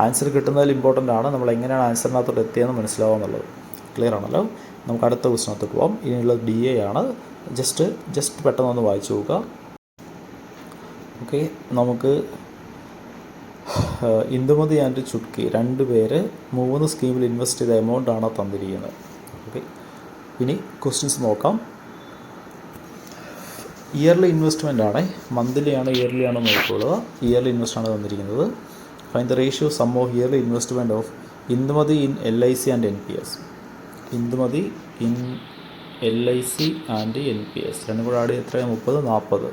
ആൻസർ കിട്ടുന്നതിൽ ഇമ്പോർട്ടൻ്റ് ആണ് നമ്മൾ എങ്ങനെയാണ് ആൻസറിനകത്തോട്ട് എത്തിയതെന്ന് മനസ്സിലാവുക എന്നുള്ളത്. ക്ലിയർ ആണല്ലോ? നമുക്ക് അടുത്ത ക്വസ്റ്റിനകത്തോട്ട് പോകാം. ഇനിയുള്ളത് DA ആണ്. ജസ്റ്റ് പെട്ടെന്നൊന്ന് വായിച്ചു നോക്കുക. ഓക്കെ, നമുക്ക് ഇന്ദുമതി ആൻഡ് ചുട്കി 2 പേര് 3 സ്കീമിൽ ഇൻവെസ്റ്റ് ചെയ്ത എമൗണ്ട് ആണ് തന്നിരിക്കുന്നത്. ഓക്കെ, ഇനി ക്വസ്റ്റ്യൻസ് നോക്കാം. ഇയർലി ഇൻവെസ്റ്റ്മെൻ്റ് ആണ്, മന്ത്ലി ആണ് ഇയർലി ആണോ നോക്കിക്കൊള്ളുക. ഇയർലി ഇൻവെസ്റ്റ് ആണ് തന്നിരിക്കുന്നത്. Find the ratio sum of yearly investment of Indumathi in LIC and NPS. Indumathi in LIC and NPS രണ്ടും കൂടെ ആഡ് എത്രയാണ്? 30,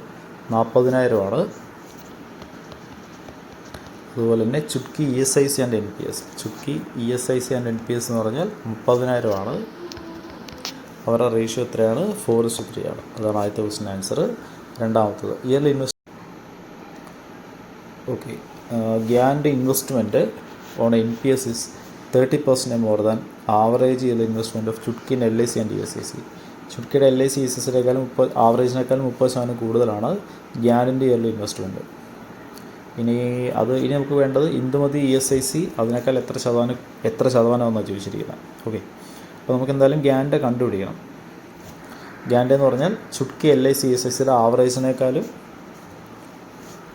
40,000 അതുപോലെ തന്നെ Chutki ESIC and NPS. Chutki ESIC and NPS എന്ന് പറഞ്ഞാൽ 30,000. അവരുടെ റേഷ്യോ എത്രയാണ്? 4:3 ആണ്. അതാണ് ആദ്യത്തെ ക്വസ്റ്റിന് ആൻസർ. രണ്ടാമത്തത് ഇയർലി ഓക്കെ, ഗ്യാൻ്റെ investment on NPS is 30% more than average yearly investment of Chutki in LIC and ESIC. ചുട്കിയുടെ LIC ESICനേക്കാളും ആവറേജിനേക്കാളും 30% കൂടുതലാണ് ഗ്യാനിൻ്റെ ഇയർലി ഇൻവെസ്റ്റ്മെൻറ്റ്. ഇനി നമുക്ക് വേണ്ടത് ഇന്ദുമതി ESIC അതിനേക്കാൾ എത്ര ശതമാനമാണെന്നാണ് ചോദിച്ചിരിക്കുന്നത്. ഓക്കെ, അപ്പോൾ നമുക്ക് എന്തായാലും ഗ്യാൻ്റെ കണ്ടുപിടിക്കണം. ഗ്യാൻ്റെ എന്ന് പറഞ്ഞാൽ ചുട്കി LIC ESICയുടെ ആവറേജിനേക്കാളും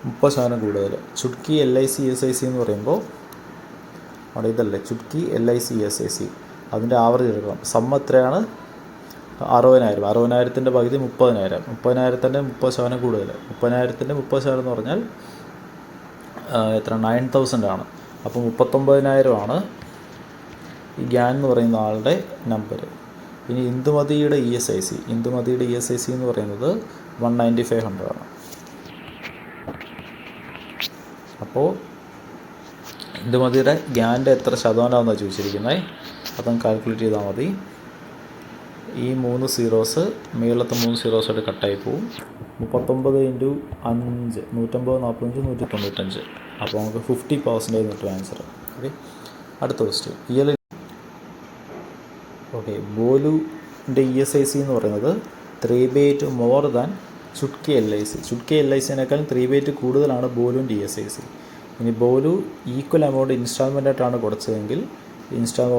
30% കൂടുതൽ. ചുട്കി LIC ESIC എന്ന് പറയുമ്പോൾ അവിടെ ഇതല്ലേ, ചുട്കി LIC ESIC അതിൻ്റെ ആവറേജ് എടുക്കണം. സം എത്രയാണ്? 60,000. 60,000ൻ്റെ പകുതി 30,000. 30,000ൻ്റെ 30% കൂടുതൽ. 30,000ൻ്റെ 30% എന്ന് പറഞ്ഞാൽ എത്ര? 9,000 ആണ്. അപ്പോൾ 39,000 ഈ ഗ്യാൻ എന്ന് പറയുന്ന ആളുടെ നമ്പർ. ഇനി ഇന്ദുമതിയുടെ ESIC എന്ന് പറയുന്നത് 19500 ആണ്. അപ്പോൾ ഇന്ദുമതിയുടെ ഗ്യാൻ്റെ എത്ര ശതമാനമാണെന്നാണ് ചോദിച്ചിരിക്കുന്നത്. അതങ്ങ് കാൽക്കുലേറ്റ് ചെയ്താൽ മതി. ഈ 3 സീറോസ് മേളത്തെ 3 സീറോസായിട്ട് കട്ടായി പോവും. 39 × 5 150, 45, 195. അപ്പോൾ നമുക്ക് 50% കിട്ടും ആൻസർ. ഓക്കെ, അടുത്ത ക്വസ്റ്റ്യൻ. ഓക്കെ, ബോലുവിൻ്റെ ESIC എന്ന് പറയുന്നത് 3/8 മോർ ദാൻ ചുട്കി LIC. ചുട്കി LICനേക്കാളും 3/8 കൂടുതലാണ് ബോലുവിൻ്റെ ESIC. ഇനി ബോലു ഈക്വൽ എമൗണ്ട് ഇൻസ്റ്റാൾമെൻ്റ് ആയിട്ടാണ് കൊടുത്തതെങ്കിൽ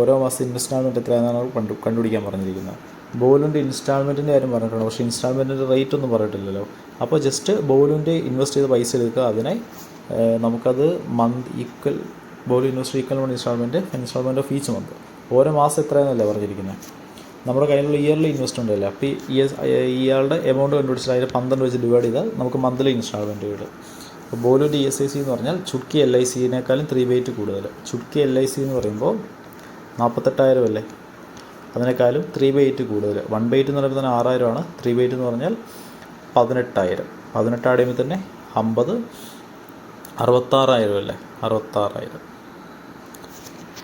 ഓരോ മാസം ഇൻസ്റ്റാൾമെൻറ്റ് എത്രയാണെന്നാണ് കണ്ടുപിടിക്കാൻ പറഞ്ഞിരിക്കുന്നത്. ബോലുവിൻ്റെ ഇൻസ്റ്റാൾമെൻറ്റിൻ്റെ കാര്യം പറഞ്ഞിട്ടുണ്ട്, പക്ഷേ ഇൻസ്റ്റാൾമെൻറ്റിൻ്റെ റേറ്റ് ഒന്നും പറഞ്ഞിട്ടില്ലല്ലോ. അപ്പോൾ ജസ്റ്റ് ബോലുവിൻ്റെ ഇൻവെസ്റ്റ് ചെയ്ത പൈസ എടുക്കുക, അതിനെ നമുക്കത് ഈക്വൽ ബോലു invest equal instalment of each month ഓരോ മാസം എത്രയാണെന്നല്ലേ പറഞ്ഞിരിക്കുന്നത്. നമ്മുടെ കയ്യിലുള്ള ഇയർലി ഇൻവെസ്റ്റ്മെൻ്റ് അല്ലേ. അപ്പോൾ ഇയാളുടെ എമൗണ്ട് കണ്ടുപിടിച്ചിട്ട് അതിൽ 12 വെച്ച് ഡിവൈഡ് ചെയ്താൽ നമുക്ക് മന്ത്ലി ഇൻസ്റ്റാൾമെൻറ്റ് കിട്ടും. അപ്പോൾ ബോലുവിൻ്റെ ESIC എന്ന് പറഞ്ഞാൽ ചുട്കി LICനേക്കാളും 3/8 കൂടുതൽ. ചുട്കി LIC എന്ന് പറയുമ്പോൾ 48,000 അല്ലേ, അതിനേക്കാളും 3/8 കൂടുതൽ. 1/8 എന്ന് പറയുമ്പോൾ തന്നെ 6,000 ആണ്. 3/8 എന്ന് പറഞ്ഞാൽ 18,000. 18 ആടുമ്പോൾ തന്നെ 50, 66,000 അല്ലേ, 66,000.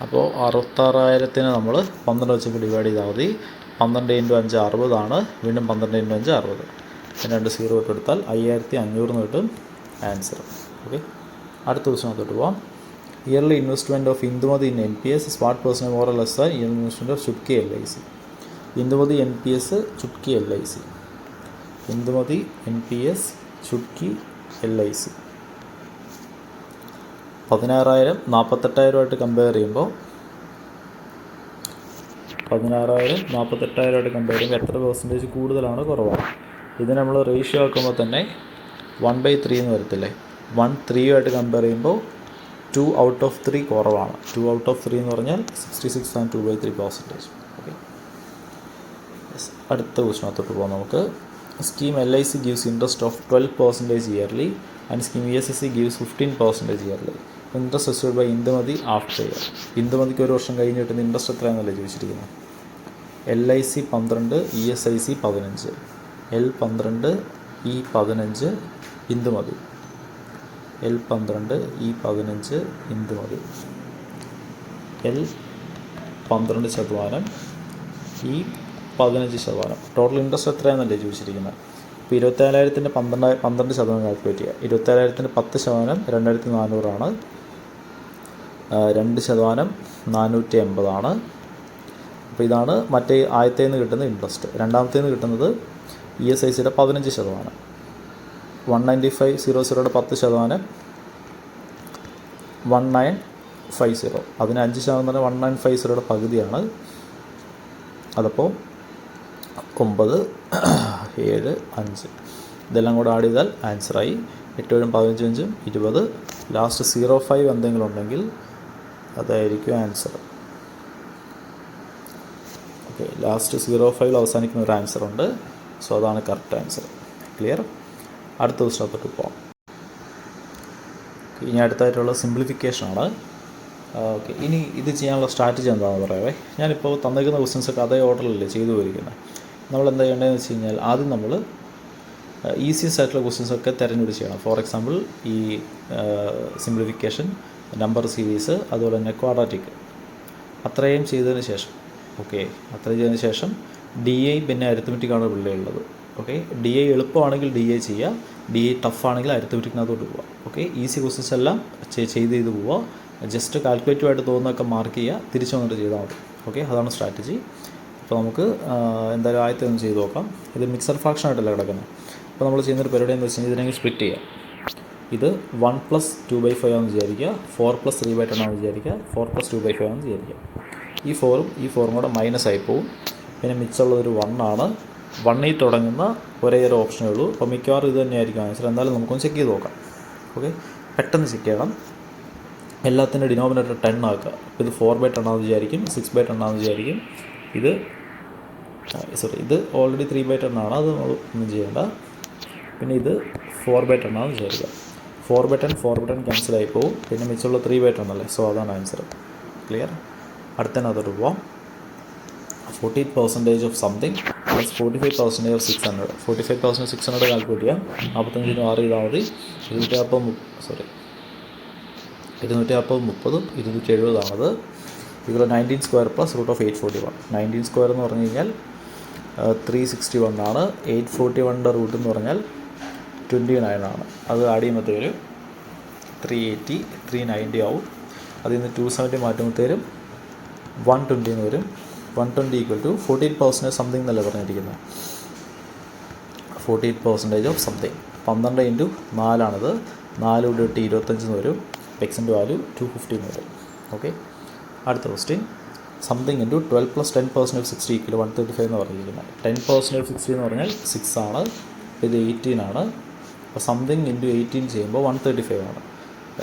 അപ്പോൾ 66,000നെ നമ്മൾ 12 വെച്ചൊക്കെ ഡിവൈഡ് ചെയ്താൽ മതി. 12 × 5 60 ആണ്. വീണ്ടും 12 × 5 60. പിന്നെ 2 സീറോ ഇട്ട് എടുത്താൽ 5,500 കിട്ടും ആൻസർ. ഓക്കെ, അടുത്ത ക്വസ്റ്റ്യനകത്തോട്ട് പോവാം. Yearly investment of Indumathi in NPS is what % more or less than yearly investment of Chutki LIC. Indumathi NPS Chutki LIC. Indumathi NPS Chutki LIC 16,000 48,000 compare ചെയ്യുമ്പോൾ 16,000 48,000 കമ്പയർ ചെയ്യുമ്പോൾ എത്ര % കൂടുതലാണ് കുറവാണ്? ഇത് നമ്മൾ റേഷ്യോ ആക്കുമ്പോൾ തന്നെ 1/3 എന്ന് വരത്തില്ലേ. 1/3 കമ്പയർ ചെയ്യുമ്പോൾ 2 out of 3 കുറവാണ്. 2 out of 3 എന്ന് പറഞ്ഞാൽ 66 and 2/3%. ഓക്കെ, അടുത്ത ക്വസ്റ്റ്യനകത്തോട്ട് പോകാം നമുക്ക്. Scheme LIC gives interest of 12% yearly and scheme ESIC gives 15% yearly. Interest received by Indumathi after year. ഇന്ദുമതിക്ക് 1 വർഷം കഴിഞ്ഞ് കിട്ടുന്ന ഇൻട്രസ്റ്റ് എത്രയാണെന്നല്ലേ ചോദിച്ചിരിക്കുന്നത്. LIC 12, ESIC 15. L12, E15 Indumathi. L12, E15 Indumathi. L12%, E15%. Total interest എത്രയാണെന്നല്ലേ ചോദിച്ചിരിക്കുന്നത്. ഇപ്പോൾ 24,000ൻ്റെ 12% കാൽക്കുലേറ്റ് ചെയ്യുക. 24,000ൻ്റെ 10% 2,400 ആണ്. 2% 480 ആണ്. അപ്പോൾ ഇതാണ് മറ്റേ ആദ്യത്തേന്ന് കിട്ടുന്ന ഇൻട്രസ്റ്റ്. രണ്ടാമത്തേന്ന് കിട്ടുന്നത് ESICയുടെ 15%, 195,000യുടെ 10%, 1950, അതിന് 5% 1950യുടെ പകുതിയാണ്. അതപ്പോൾ 9, 7, 5 ഇതെല്ലാം കൂടെ ആഡ് ചെയ്താൽ ആൻസറായി. 8, 7, 15, 20. ലാസ്റ്റ് 05 എന്തെങ്കിലും ഉണ്ടെങ്കിൽ അതായിരിക്കും ആൻസർ. ഓക്കെ, ലാസ്റ്റ് 05 അവസാനിക്കുന്ന ഒരു ആൻസർ ഉണ്ട്. സോ അതാണ് കറക്റ്റ് ആൻസർ. ക്ലിയർ? അടുത്ത ദിവസത്തോട്ട് പോകാം. ഇനി അടുത്തായിട്ടുള്ള സിംപ്ലിഫിക്കേഷനാണ്. ഓക്കെ, ഇനി ഇത് ചെയ്യാനുള്ള സ്ട്രാറ്റജി എന്താണെന്ന് പറയാവേ. ഞാനിപ്പോൾ തന്നിരിക്കുന്ന ക്വസ്റ്റ്യൻസൊക്കെ അതേ ഓർഡറിലല്ലേ ചെയ്തു പോയിരിക്കുന്നത്. നമ്മൾ എന്താ ചെയ്യേണ്ടതെന്ന് വെച്ച് കഴിഞ്ഞാൽ ആദ്യം നമ്മൾ ഈസിയസ്റ്റ് ആയിട്ടുള്ള ക്വസ്റ്റ്യൻസൊക്കെ തിരഞ്ഞെടുത്ത് ചെയ്യണം. ഫോർ എക്സാമ്പിൾ ഈ സിംപ്ലിഫിക്കേഷൻ, നമ്പർ സീരീസ്, അതുപോലെ തന്നെ ക്വാഡ്രാറ്റിക്, അത്രയും ചെയ്തതിന് ശേഷം അത്രയും ചെയ്തതിന് ശേഷം DI പിന്നെ അരിത്തമെറ്റിക്കാണ് പിള്ളേരുള്ളത്. ഓക്കെ, DI എളുപ്പമാണെങ്കിൽ DI ചെയ്യുക, DI ടഫാണെങ്കിൽ അരിത്തമെറ്റിക്കിനകത്തോട്ട് പോവുക. ഓക്കെ, ഈസി ക്വസ്റ്റ്യൻസ് എല്ലാം ചെയ്ത് പോവുക. ജസ്റ്റ് കാൽക്കുലേറ്റീവായിട്ട് തോന്നുന്നതൊക്കെ മാർക്ക് ചെയ്യുക, തിരിച്ചു വന്നിട്ട് ചെയ്താൽ മതി. ഓക്കെ, അതാണ് സ്ട്രാറ്റജി. അപ്പോൾ നമുക്ക് എന്തായാലും ആദ്യത്തെ ഒന്ന് ചെയ്ത് നോക്കാം. ഇത് മിക്സഡ് ഫ്രാക്ഷൻ ആയിട്ടല്ല കിടക്കുന്നത്. അപ്പോൾ നമ്മൾ ചെയ്യുന്നൊരു പരിപാടി എന്ന് വെച്ച് കഴിഞ്ഞാൽ ഇതിനെങ്കിൽ സ്പ്ലിറ്റ് ചെയ്യാം. ഇത് 1 + 2/5 ആണെന്ന് വിചാരിക്കുക, 4 + 3/10 ആണെന്ന് വിചാരിക്കുക, 4 + 2/5 ആണെന്ന് വിചാരിക്കുക. ഈ 4ഉം കൂടെ മൈനസ് ആയി പോവും. പിന്നെ മിച്ചമുള്ളതൊരു 1 ആണ്. 1ൽ തുടങ്ങുന്ന ഒരേ ഒരു ഓപ്ഷനേ ഉള്ളൂ. അപ്പോൾ മിക്കവാറും ഇത് തന്നെയായിരിക്കും ആൻസർ. എന്തായാലും നമുക്കൊന്ന് ചെക്ക് ചെയ്ത് നോക്കാം. ഓക്കെ, പെട്ടെന്ന് ചെക്ക് ചെയ്യണം. എല്ലാത്തിൻ്റെ ഡിനോമിനേറ്റർ 10 ആക്കുക. അപ്പോൾ ഇത് 4/10 ആണെന്ന് വിചാരിക്കും, 6/10 ആണെന്ന് വിചാരിക്കും. ഇത് ഓൾറെഡി 3/10 ആണ്, അത് ഒന്നും ചെയ്യേണ്ട. പിന്നെ ഇത് 4/10 ആണെന്ന് വിചാരിക്കുക. 4/10 ക്യാൻസലായി പോകും. പിന്നെ മിച്ചമുള്ള 3/10 അല്ലേ. സോ അതാണ് ആൻസർ. ക്ലിയർ? അടുത്തതിനകത്തോട്ട് പോവാം. 14% of something plus 45% of 600. 45% 600 calculate ചെയ്യാം. 45 6 ചെയ്താൽ മതി. 240 30 270 ആണത്. ഇതിൽ 19² പ്ലസ് √841. 19² എന്ന് പറഞ്ഞു കഴിഞ്ഞാൽ 361 ആണ്. 841ൻ്റെ റൂട്ട് എന്ന് പറഞ്ഞാൽ 29 ആണ്. അത് ആഡ് ചെയ്യുമ്പോഴത്തേക്ക് 380 390 ആവും. അതിൽ നിന്ന് 270 മാറ്റുമ്പോഴത്തേരും 120 എന്ന് വരും. 120 = 14% സംതിങ് എന്നല്ലേ പറഞ്ഞിരിക്കുന്നത്. 14% ഓഫ് സംതിങ്. 12 × 4 4 × 8 25 എന്ന് വരും. എക്സിൻ്റെ വാല്യൂ 250 എന്ന് വരും. ഓക്കെ, അടുത്ത ക്വസ്റ്റ്യൻ. സംതിങ് × 12 + 10% ഓഫ് 60 = 135 എന്ന് പറഞ്ഞിരിക്കുന്നത്. 10% ഓഫ് 60 എന്ന് പറഞ്ഞാൽ 6 ആണ്. ഇത് 18 ആണ്. അപ്പോൾ സംതിങ് × 18 ചെയ്യുമ്പോൾ 135 ആണ്.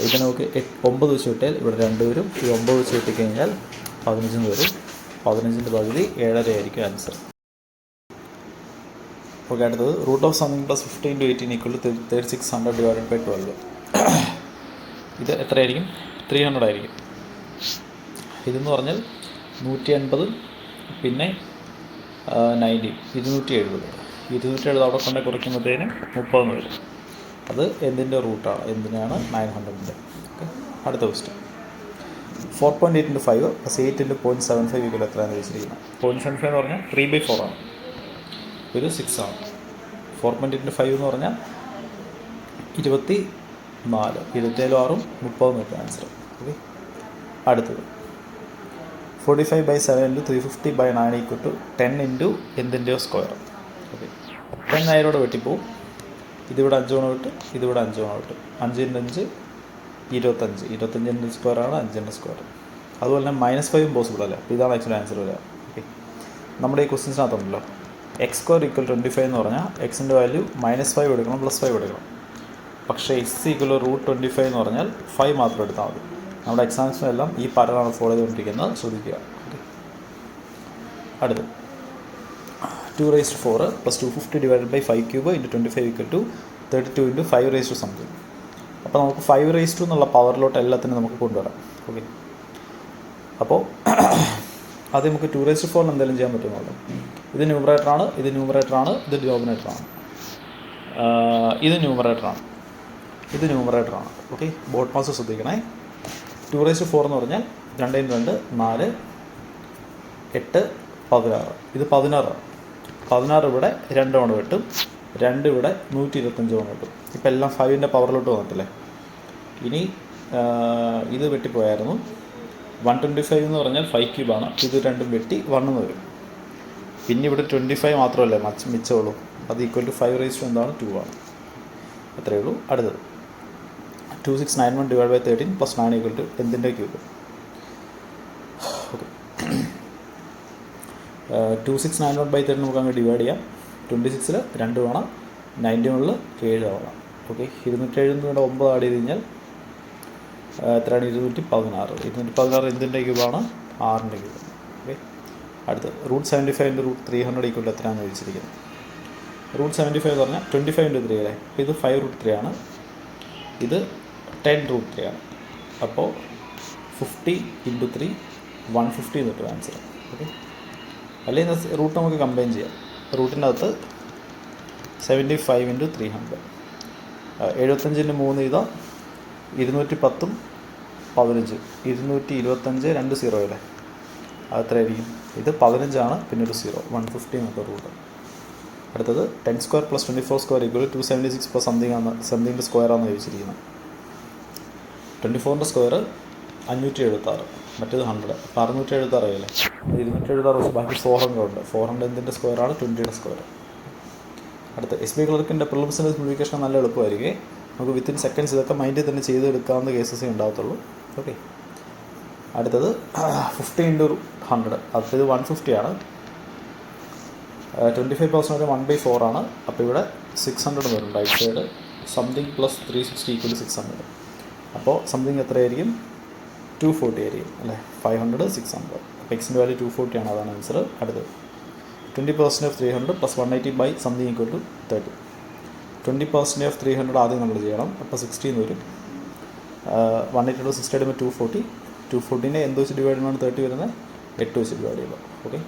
ഇത് നമുക്ക് 9 വെച്ച് കിട്ടിയാൽ ഇവിടെ 2 വരും. ഈ 9 വെച്ച് കിട്ടിക്കഴിഞ്ഞാൽ 15 എന്ന് വരും. 15ൻ്റെ പകുതി 7.5 ആയിരിക്കും ആൻസർ. ഓക്കെ, അടുത്തത് റൂട്ട് ഓഫ് സംതിങ് പ്ലസ് 50 × 18 = 3600 / 12. ഇത് എത്രയായിരിക്കും? 300 ആയിരിക്കും. ഇതെന്ന് പറഞ്ഞാൽ 180 പിന്നെ 90 270. 270 അവിടെ കൊണ്ടേ കുറയ്ക്കുമ്പോഴത്തേനും 30 വരും. അത് എന്തിൻ്റെ റൂട്ടാണ്? എന്തിനാണ്? 900ൻ്റെ. ഓക്കെ, അടുത്ത ക്വസ്റ്റ്യൻ. 4.8 × 5 + 8 × 0.75 = എത്രയാണെന്ന് വെച്ചിരിക്കുന്നത്. 0.75 എന്ന് പറഞ്ഞാൽ 3/4 ആണ്. ഒരു 6 ആണ്. 4.8 × 5 എന്ന് പറഞ്ഞാൽ 24. 27 6 30 വരും ആൻസർ. ഓക്കെ, അടുത്തത് 45/7 × 350/9 = 10 × എന്തിൻ്റെയോ സ്ക്വയർ. ഓക്കെ, 10 9 വെട്ടിപ്പോവും. ഇതിവിടെ 5 തവണ വിട്ട്, ഇതിവിടെ 5 തവണ വിട്ട്. 5 × 5 25. 25ൻ്റെ സ്ക്വയറാണ് 5ൻ്റെ സ്ക്വയർ. അതുപോലെ തന്നെ -5 പോസിബിൾ അല്ല. അപ്പോൾ ഇതാണ് ആക്ച്വലി ആൻസർ വരിക. ഓക്കെ, നമ്മുടെ ഈ ക്വസ്റ്റ്യൻസിനകത്തുണ്ടല്ലോ x² = 25 എന്ന് പറഞ്ഞാൽ എക്സിൻ്റെ വാല്യൂ -5 എടുക്കണം, +5 എടുക്കണം. പക്ഷേ x = √25 എന്ന് പറഞ്ഞാൽ 5 മാത്രം എടുത്താൽ മതി. നമ്മുടെ എക്സാംസിനെല്ലാം ഈ പാറ്റേണാണ് ഫോളോ ചെയ്തുകൊണ്ടിരിക്കുന്നത്, ശ്രദ്ധിക്കുക. ഓക്കെ, അടുത്ത് 2⁴ + 250 / 5³ × 25 = 32 × 5 something. അപ്പോൾ നമുക്ക് 5 എന്നുള്ള പവറിലോട്ട് എല്ലാത്തിനും നമുക്ക് കൊണ്ടുവരാം. ഓക്കെ, അപ്പോൾ അത് നമുക്ക് 2⁴ എന്തെങ്കിലും ചെയ്യാൻ പറ്റുന്നുള്ളൂ. ഇത് ന്യൂമറേറ്ററാണ്, ഇത് ന്യൂമറേറ്ററാണ്, ഇത് ഡിനോമിനേറ്ററാണ്. ഇത് ന്യൂമറേറ്ററാണ്. ഓക്കെ, ബോട്ട് മാസ് ശ്രദ്ധിക്കണേ. 2⁴ എന്ന് പറഞ്ഞാൽ 2 × 2 4 8 16. ഇത് 16. 16 ഇവിടെ 2 തവണ വെട്ടും, 2 ഇവിടെ 125 തവണ വെട്ടും. ഇപ്പം എല്ലാം 5ൻ്റെ പവറിലോട്ട് വന്നിട്ടില്ലേ. ഇനി ഇത് വെട്ടിപ്പോയായിരുന്നു. 125 എന്ന് പറഞ്ഞാൽ 5³ ആണ്. ഇത് രണ്ടും വെട്ടി 1 എന്ന് വരും. പിന്നെ ഇവിടെ 25 മാത്രമല്ലേ മിച്ചമുള്ളൂ. അത് ഈക്വൽ ടു 5 റേസ് ടു എന്താണ് 2 ആണ്. അത്രയേ ഉള്ളൂ. അടുത്തത് 2691 divide by 13 plus 9 equal to എന്തിൻ്റെ ക്യൂബ്? ഓക്കെ, 2691 ബൈ 13 നമുക്ക് അങ്ങ് ഡിവൈഡ് ചെയ്യാം. 26 2 വേണം, 91 7 ആവണം. ഓക്കെ, 270 9 ആഡ് ചെയ്ത് കഴിഞ്ഞാൽ എത്രയാണ്? 216. 216 എന്തിൻ്റെ ക്യൂബാണ്? 6ൻ്റെ ക്യൂബ്. ഓക്കെ, അടുത്ത് √75 ഇൻറ്റു √300 ഈക്വൽ ടു എത്രയാണെന്ന് ചോദിച്ചിരിക്കുന്നത്. √75 എന്ന് പറഞ്ഞാൽ 25 ഇൻറ്റു 3 അല്ലേ. അപ്പോൾ ഇത് 5√3 ആണ്, ഇത് 10√3 ആണ്. അപ്പോൾ 50 ഇൻറ്റു 3 150 എന്നിട്ട് ആൻസർ. ഓക്കെ, അല്ലെങ്കിൽ റൂട്ട് നമുക്ക് കമ്പൈൻ ചെയ്യാം. റൂട്ടിൻ്റെ അകത്ത് 75 ഇൻറ്റു 300 75 3 ചെയ്താൽ 210 15 225 2 0 അല്ലേ. അതെത്രയായിരിക്കും? ഇത് 15 പിന്നെ ഒരു 0 150 എന്നൊക്കെ റൂട്ട്. അടുത്തത് 10 square plus 24 square equal 276 plus സംതിങ്ങിൻ്റെ സ്ക്വയറാണെന്ന് ചോദിച്ചിരിക്കുന്നത്. 24ൻ്റെ സ്ക്വയർ 576, മറ്റേത് 100, 676 ആയില്ലേ. 276 വെച്ച് ബാക്കി 400 ഉണ്ട്. 400 എന്തിൻ്റെ സ്ക്വയറാണ്? 20യുടെ സ്ക്വയർ. അടുത്ത SBI ക്ലർക്കിൻ്റെ പ്രിലിംസിൻ്റെ സിംപ്ലിഫിക്കേഷൻ നല്ല എളുപ്പമായിരിക്കും. നമുക്ക് വിത്തിൻ സെക്കൻഡ്സ് ഇതൊക്കെ മൈൻഡിൽ തന്നെ ചെയ്തെടുക്കാവുന്ന കേസസേ ഉണ്ടാകത്തുള്ളൂ. ഓക്കെ, അടുത്തത് 50 ഇൻറ്റു 100, അപ്പോൾ ഇത് 150 ആണ്. 25% 1/4 ആണ്. അപ്പോൾ ഇവിടെ 600 വരും right side. Something plus 360 equal 600. അപ്പോൾ സംതിങ് എത്രയായിരിക്കും? 240 ആയിരിക്കും അല്ലേ. 500 600. അപ്പോൾ എക്സിൻ്റെ വാല്യൂ 240 ആണ്, അതാണ് ആൻസർ. അടുത്തത് 20% of 300 plus 180 by something equal to 30. 20% of 300 ആദ്യം നമ്മൾ ചെയ്യണം. അപ്പോൾ 60 എന്ന് വരും. 180 60 ആയിട്ട് 240. 240നെ എന്ത് വെച്ച് ഡിവൈഡ് ചെയ്യണം? 30 വരുന്നത് 8 വെച്ച് ഡിവൈഡ് ചെയ്യുക. ഓക്കെ,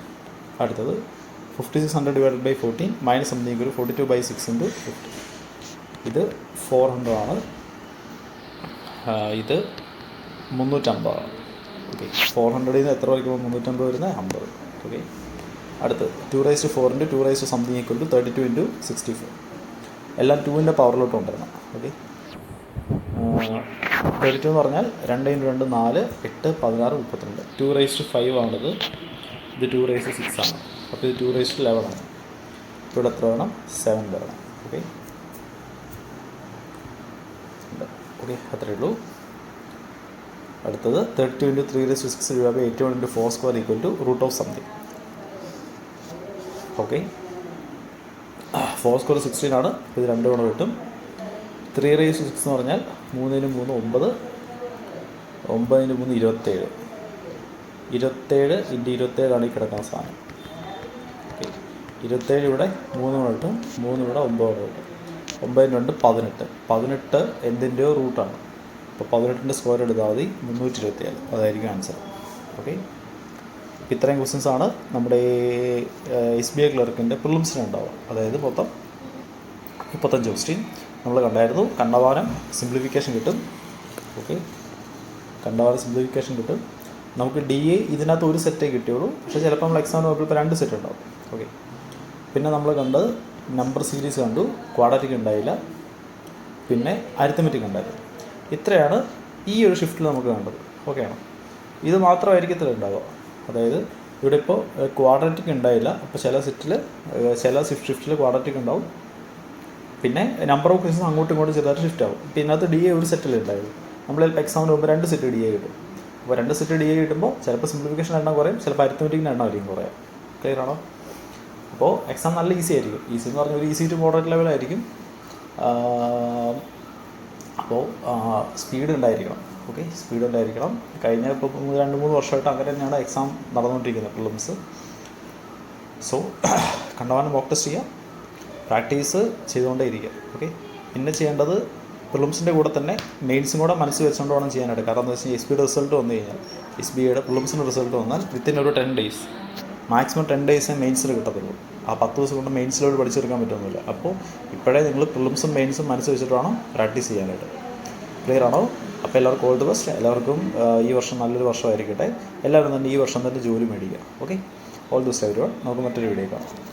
അടുത്തത് 5600 ഡിവൈഡ് ബൈ 14 മൈനസ് സംതിങ് ഒരു 42 ബൈ 6 ഇൻറ്റു 50. ഇത് 400 ആണ്, ഇത് 350 ആണ്. ഓക്കെ, 400ൽ നിന്ന് എത്ര വയ്ക്കുമ്പോൾ 350 വരുന്നത്? 50. ഓക്കെ, അടുത്ത് 2⁴ into 2 something equal to 32 into 64. എല്ലാം 2ൻ്റെ പവറിലോട്ട് കൊണ്ടുവരണം. ഓക്കെ, 32 എന്ന് പറഞ്ഞാൽ 2 ഇൻറ്റു 2 4 8 16 32. 2⁵ ആണിത്, ഇത് 2⁵ ആണ്. അപ്പോൾ ഇത് 2�11 ആണ്. ഇവിടെ എത്ര വേണം? 7 വരണം. ഓക്കെ ഓക്കെ, അത്രയേ ഉള്ളൂ. അടുത്തത് 32 into 3�6 divide by 81 into 4 square equal to root of something. Okay, 4 square 16 ആണ്. ഇത് 2 തവണ കിട്ടും. 3⁶6 എന്ന് പറഞ്ഞാൽ 3 × 3 9, 9 × 3 27. 27 ഇൻറ്റു 27 ആണ് ഈ കിടക്കുന്ന സാധനം. ഓക്കെ, 27 ഇവിടെ 3 തവണ കിട്ടും, 3 ഇവിടെ 9 തവണ കിട്ടും. 9 × 2 18. 18 എന്തിൻ്റെയോ റൂട്ടാണ്. അപ്പോൾ 18ൻ്റെ സ്ക്വയർ എടുത്താൽ മതി 327. അതായിരിക്കും ആൻസർ. ഓക്കെ, ഇത്രയും ക്വസ്റ്റ്യൻസ് ആണ് നമ്മുടെ SBI ക്ലർക്കിൻ്റെ പ്രിലിംസിന് ഉണ്ടാവുക. അതായത് മൊത്തം 35 ക്വസ്റ്റ്യൻ നമ്മൾ കണ്ടായിരുന്നു. കണ്ടവാനം സിംപ്ലിഫിക്കേഷൻ കിട്ടും. ഓക്കെ, കണ്ടവാനം സിംപ്ലിഫിക്കേഷൻ കിട്ടും. നമുക്ക് DA ഇതിനകത്ത് ഒരു സെറ്റേ കിട്ടിയുള്ളൂ. പക്ഷേ ചിലപ്പോൾ നമ്മൾ എക്സാമിന് നോക്കിയപ്പോൾ 2 സെറ്റ് ഉണ്ടാവും. ഓക്കെ, പിന്നെ നമ്മൾ കണ്ടത് നമ്പർ സീരീസ് കണ്ടു, ക്വാഡ്രാറ്റിക് ഉണ്ടായില്ല, പിന്നെ അരിത്തമെറ്റിക് ഉണ്ടായിരുന്നു. ഇത്രയാണ് ഈ ഒരു ഷിഫ്റ്റിൽ നമുക്ക് കണ്ടത്. ഓക്കെയാണോ? ഇത് മാത്രമായിരിക്കത്തില്ല ഉണ്ടാവുക. അതായത് ഇവിടെ ഇപ്പോൾ ക്വാഡ്രാറ്റിക് ഉണ്ടായില്ല. അപ്പോൾ ചില ഷിഫ്റ്റിൽ ക്വാഡ്രാറ്റിക് ഉണ്ടാവും. പിന്നെ നമ്പർ ഓഫ് ക്വസ്റ്റ്യൻസ് അങ്ങോട്ടും ഇങ്ങോട്ടും ചെറുതായിട്ട് ഷിഫ്റ്റ് ആവും. പിന്നെ അതിനകത്ത് DA ഒരു സെറ്റിൽ ഉണ്ടായിരുന്നു. നമ്മൾ എക്സാമിന് മുമ്പ് 2 സെറ്റ് DA കിട്ടും. അപ്പോൾ 2 സെറ്റ് DA കിട്ടുമ്പോൾ ചിലപ്പോൾ സിംപ്ലിഫിക്കേഷൻ എണ്ണം കുറയും, ചിലപ്പോൾ അരിത്തമെറ്റിക്കിൻ്റെ എണ്ണം ആയിരിക്കും കുറയാം. ക്ലിയർ ആണോ? അപ്പോൾ എക്സാം നല്ല ഈസി ആയിരിക്കും. ഈസി എന്ന് പറഞ്ഞാൽ ഒരു ഈസി ടു മോഡറേറ്റ് ലെവലായിരിക്കും. അപ്പോൾ സ്പീഡ് ഉണ്ടായിരിക്കണം. ഓക്കെ, സ്പീഡ് ഉണ്ടായിരിക്കണം. കഴിഞ്ഞ ഇപ്പോൾ 2-3 വർഷമായിട്ട് അങ്ങനെ തന്നെയാണ് എക്സാം നടന്നുകൊണ്ടിരിക്കുന്നത് പ്രിലിംസ്. സോ കണ്ടവാനം മോക്ക് ടെസ്റ്റ് ചെയ്യുക, പ്രാക്ടീസ് ചെയ്തുകൊണ്ടേ ഇരിക്കുക. ഓക്കെ, പിന്നെ ചെയ്യേണ്ടത് പ്രിലിംസിൻ്റെ കൂടെ തന്നെ മെയിൻസും കൂടെ മനസ്സിൽ വെച്ചുകൊണ്ട് വേണം ചെയ്യാനായിട്ട്. കാരണം എന്താ വെച്ച് കഴിഞ്ഞാൽ SBI റിസൾട്ട് വന്നു കഴിഞ്ഞാൽ, SBIയുടെ പ്രിലിംസിൻ്റെ റിസൾട്ട് വന്നാൽ വിത്തിൻ ഒരു 10 days, മാക്സിമം 10 days മെയിൻസിൽ കിട്ടത്തുള്ളൂ. ആ 10 ദിവസം കൊണ്ട് മെയിൻസിലോട്ട് പഠിച്ചെടുക്കാൻ പറ്റുന്നില്ല. അപ്പോൾ ഇപ്പോഴേ നിങ്ങൾ പ്രിലിംസും മെയിൻസും മനസ്സിൽ വെച്ചിട്ട് വേണം പ്രാക്ടീസ് ചെയ്യാനായിട്ട്. ക്ലിയർ ആണോ? അപ്പോൾ എല്ലാവർക്കും ഓൾ ദി ബെസ്റ്റ്. എല്ലാവർക്കും ഈ വർഷം നല്ലൊരു വർഷമായിരിക്കട്ടെ. എല്ലാവരും തന്നെ ഈ വർഷം തന്നെ ജോലി മേടിക്കുക. Okay, all the best everyone. നമുക്ക് മറ്റൊരു വീഡിയോ കാണാം.